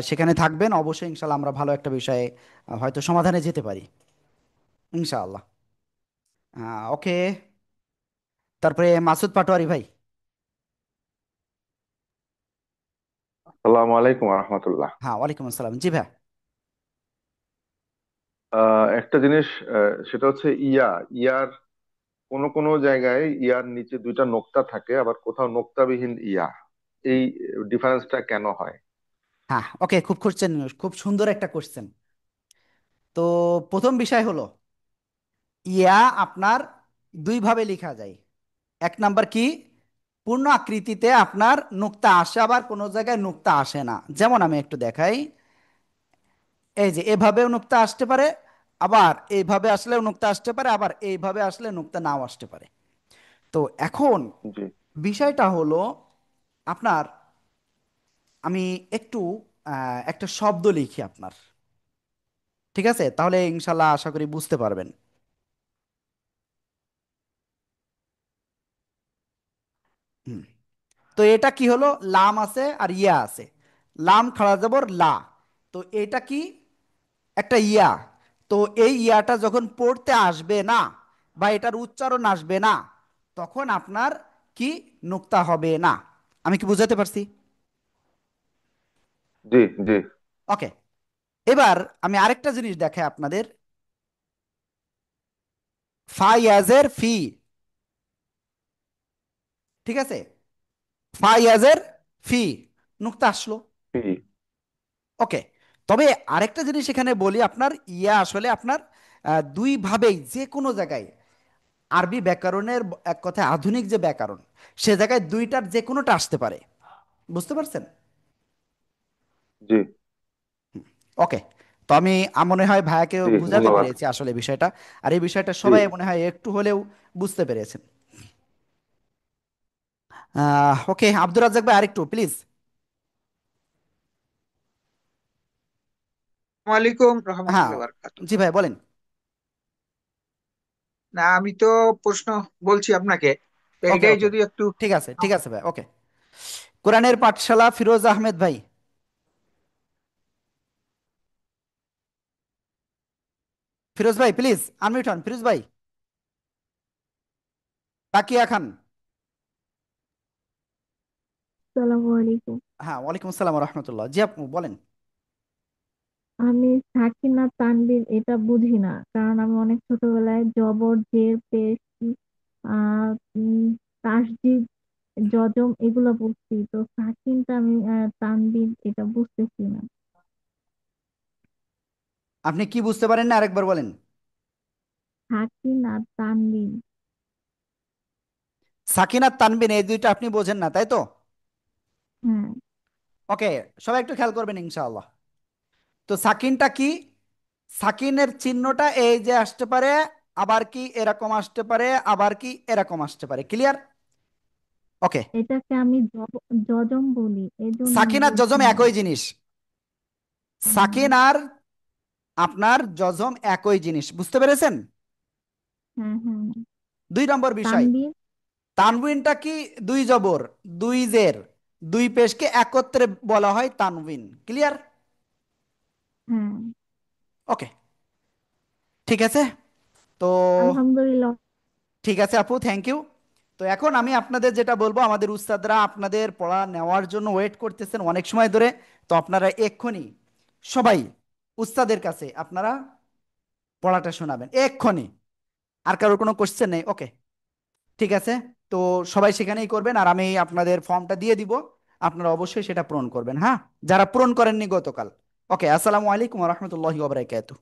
সেখানে থাকবেন অবশ্যই ইনশাল্লাহ, আমরা ভালো একটা বিষয়ে হয়তো সমাধানে যেতে পারি ইনশাআল্লাহ। ওকে, তারপরে মাসুদ পাটোয়ারি ভাই। আসসালামু আলাইকুম রহমতুল্লাহ। হ্যাঁ, ওয়ালাইকুম আসসালাম। জি ভাই। একটা জিনিস, সেটা হচ্ছে ইয়ার কোন কোন জায়গায় ইয়ার নিচে দুইটা নোক্তা থাকে, আবার কোথাও নোক্তাবিহীন ইয়া। এই ডিফারেন্সটা কেন হয়? হ্যাঁ, ওকে, খুব কোশ্চেন, খুব সুন্দর একটা কোশ্চেন। তো প্রথম বিষয় হলো, ইয়া আপনার দুই ভাবে লেখা যায়। এক নাম্বার কি, পূর্ণ আকৃতিতে আপনার নুক্তা আসে, আবার কোনো জায়গায় নুক্তা আসে না। যেমন আমি একটু দেখাই, এই যে এভাবেও নুক্তা আসতে পারে, আবার এইভাবে আসলেও নুক্তা আসতে পারে, আবার এইভাবে আসলে নুক্তা নাও আসতে পারে। তো এখন জি বিষয়টা হলো আপনার, আমি একটু একটা শব্দ লিখি আপনার, ঠিক আছে? তাহলে ইনশাল্লাহ আশা করি বুঝতে পারবেন। হুম। তো এটা কি হলো, লাম আছে আর ইয়া আছে। লাম খাড়া জবর লা। তো এটা কি, একটা ইয়া। তো এই ইয়াটা যখন পড়তে আসবে না, বা এটার উচ্চারণ আসবে না, তখন আপনার কি, নুক্তা হবে না। আমি কি বুঝাতে পারছি? জি জি ওকে। এবার আমি আরেকটা জিনিস দেখাই আপনাদের। ফাইয়াজের ফি, ঠিক আছে? ফাইয়াজের ফি, নুক্তা আসলো। জি ওকে। তবে আরেকটা জিনিস এখানে বলি, আপনার ইয়া আসলে আপনার দুই ভাবেই যে কোনো জায়গায়, আরবি ব্যাকরণের এক কথায় আধুনিক যে ব্যাকরণ, সে জায়গায় দুইটার যে কোনোটা আসতে পারে। বুঝতে পারছেন? জি ওকে। তো আমি মনে হয় ভাইয়াকে জি বুঝাতে ধন্যবাদ। পেরেছি আসলে বিষয়টা। আর এই বিষয়টা জি সবাই মনে হয় একটু হলেও বুঝতে পেরেছেন। ওকে, আব্দুর রাজ্জাক ভাই আরেকটু প্লিজ। ওয়ালাইকুম হ্যাঁ, রহমতুল্লাহ বারাকাতু। জি ভাই বলেন। না, আমি তো প্রশ্ন বলছি আপনাকে, তো ওকে এটাই ওকে, যদি একটু। ঠিক আছে ঠিক আছে ভাই, ওকে। কোরআনের পাঠশালা, ফিরোজ আহমেদ ভাই। ফিরোজ ভাই প্লিজ আনমিউট হন, ফিরোজ ভাই। তাকিয়া খান। আসসালামু আলাইকুম। হ্যাঁ, ওয়ালাইকুম আসসালাম রহমতুল্লাহ। জি আপু বলেন। আমি সাকিনা তানভীর এটা বুঝি না, কারণ আমি অনেক ছোটবেলায় জবর জের পেশ আহ উম, তাসজিদ জজম এগুলো পড়ছি, তো সাকিনটা আমি তানভীর এটা বুঝতেছি না। আপনি কি বুঝতে পারেন না, আরেকবার বলেন। সাকিন আর তানভীর। সাকিন আর তানবিন এই দুইটা আপনি বোঝেন না, তাই তো? হ্যাঁ। ওকে, সবাই একটু খেয়াল করবেন ইনশাআল্লাহ। তো সাকিনটা কি, সাকিনের চিহ্নটা এই যে আসতে পারে, আবার কি এরকম আসতে পারে, আবার কি এরকম আসতে পারে। ক্লিয়ার? ওকে। এটাকে আমি জজম বলি, এই জন্য আমি সাকিন আর বলছি জজম না। একই জিনিস। সাকিন আর আপনার জজম একই জিনিস, বুঝতে পেরেছেন? হ্যাঁ হ্যাঁ। 2 নম্বর বিষয়, তানভীর। তানউইনটা কি, দুই জবর, দুই জের, দুই পেশকে একত্রে বলা হয় তানউইন। ক্লিয়ার? হ্যাঁ। ওকে, ঠিক আছে। তো আলহামদুলিল্লাহ। ঠিক আছে আপু, থ্যাংক ইউ। তো এখন আমি আপনাদের যেটা বলবো, আমাদের উস্তাদরা আপনাদের পড়া নেওয়ার জন্য ওয়েট করতেছেন অনেক সময় ধরে। তো আপনারা এক্ষুনি সবাই উস্তাদের কাছে আপনারা পড়াটা শোনাবেন এক্ষুনি। আর কারোর কোনো কোশ্চেন নেই? ওকে, ঠিক আছে। তো সবাই সেখানেই করবেন, আর আমি আপনাদের ফর্মটা দিয়ে দিব, আপনারা অবশ্যই সেটা পূরণ করবেন, হ্যাঁ, যারা পূরণ করেননি গতকাল। ওকে, আসসালামু আলাইকুম রহমতুল্লাহি ওয়া বারাকাতুহু।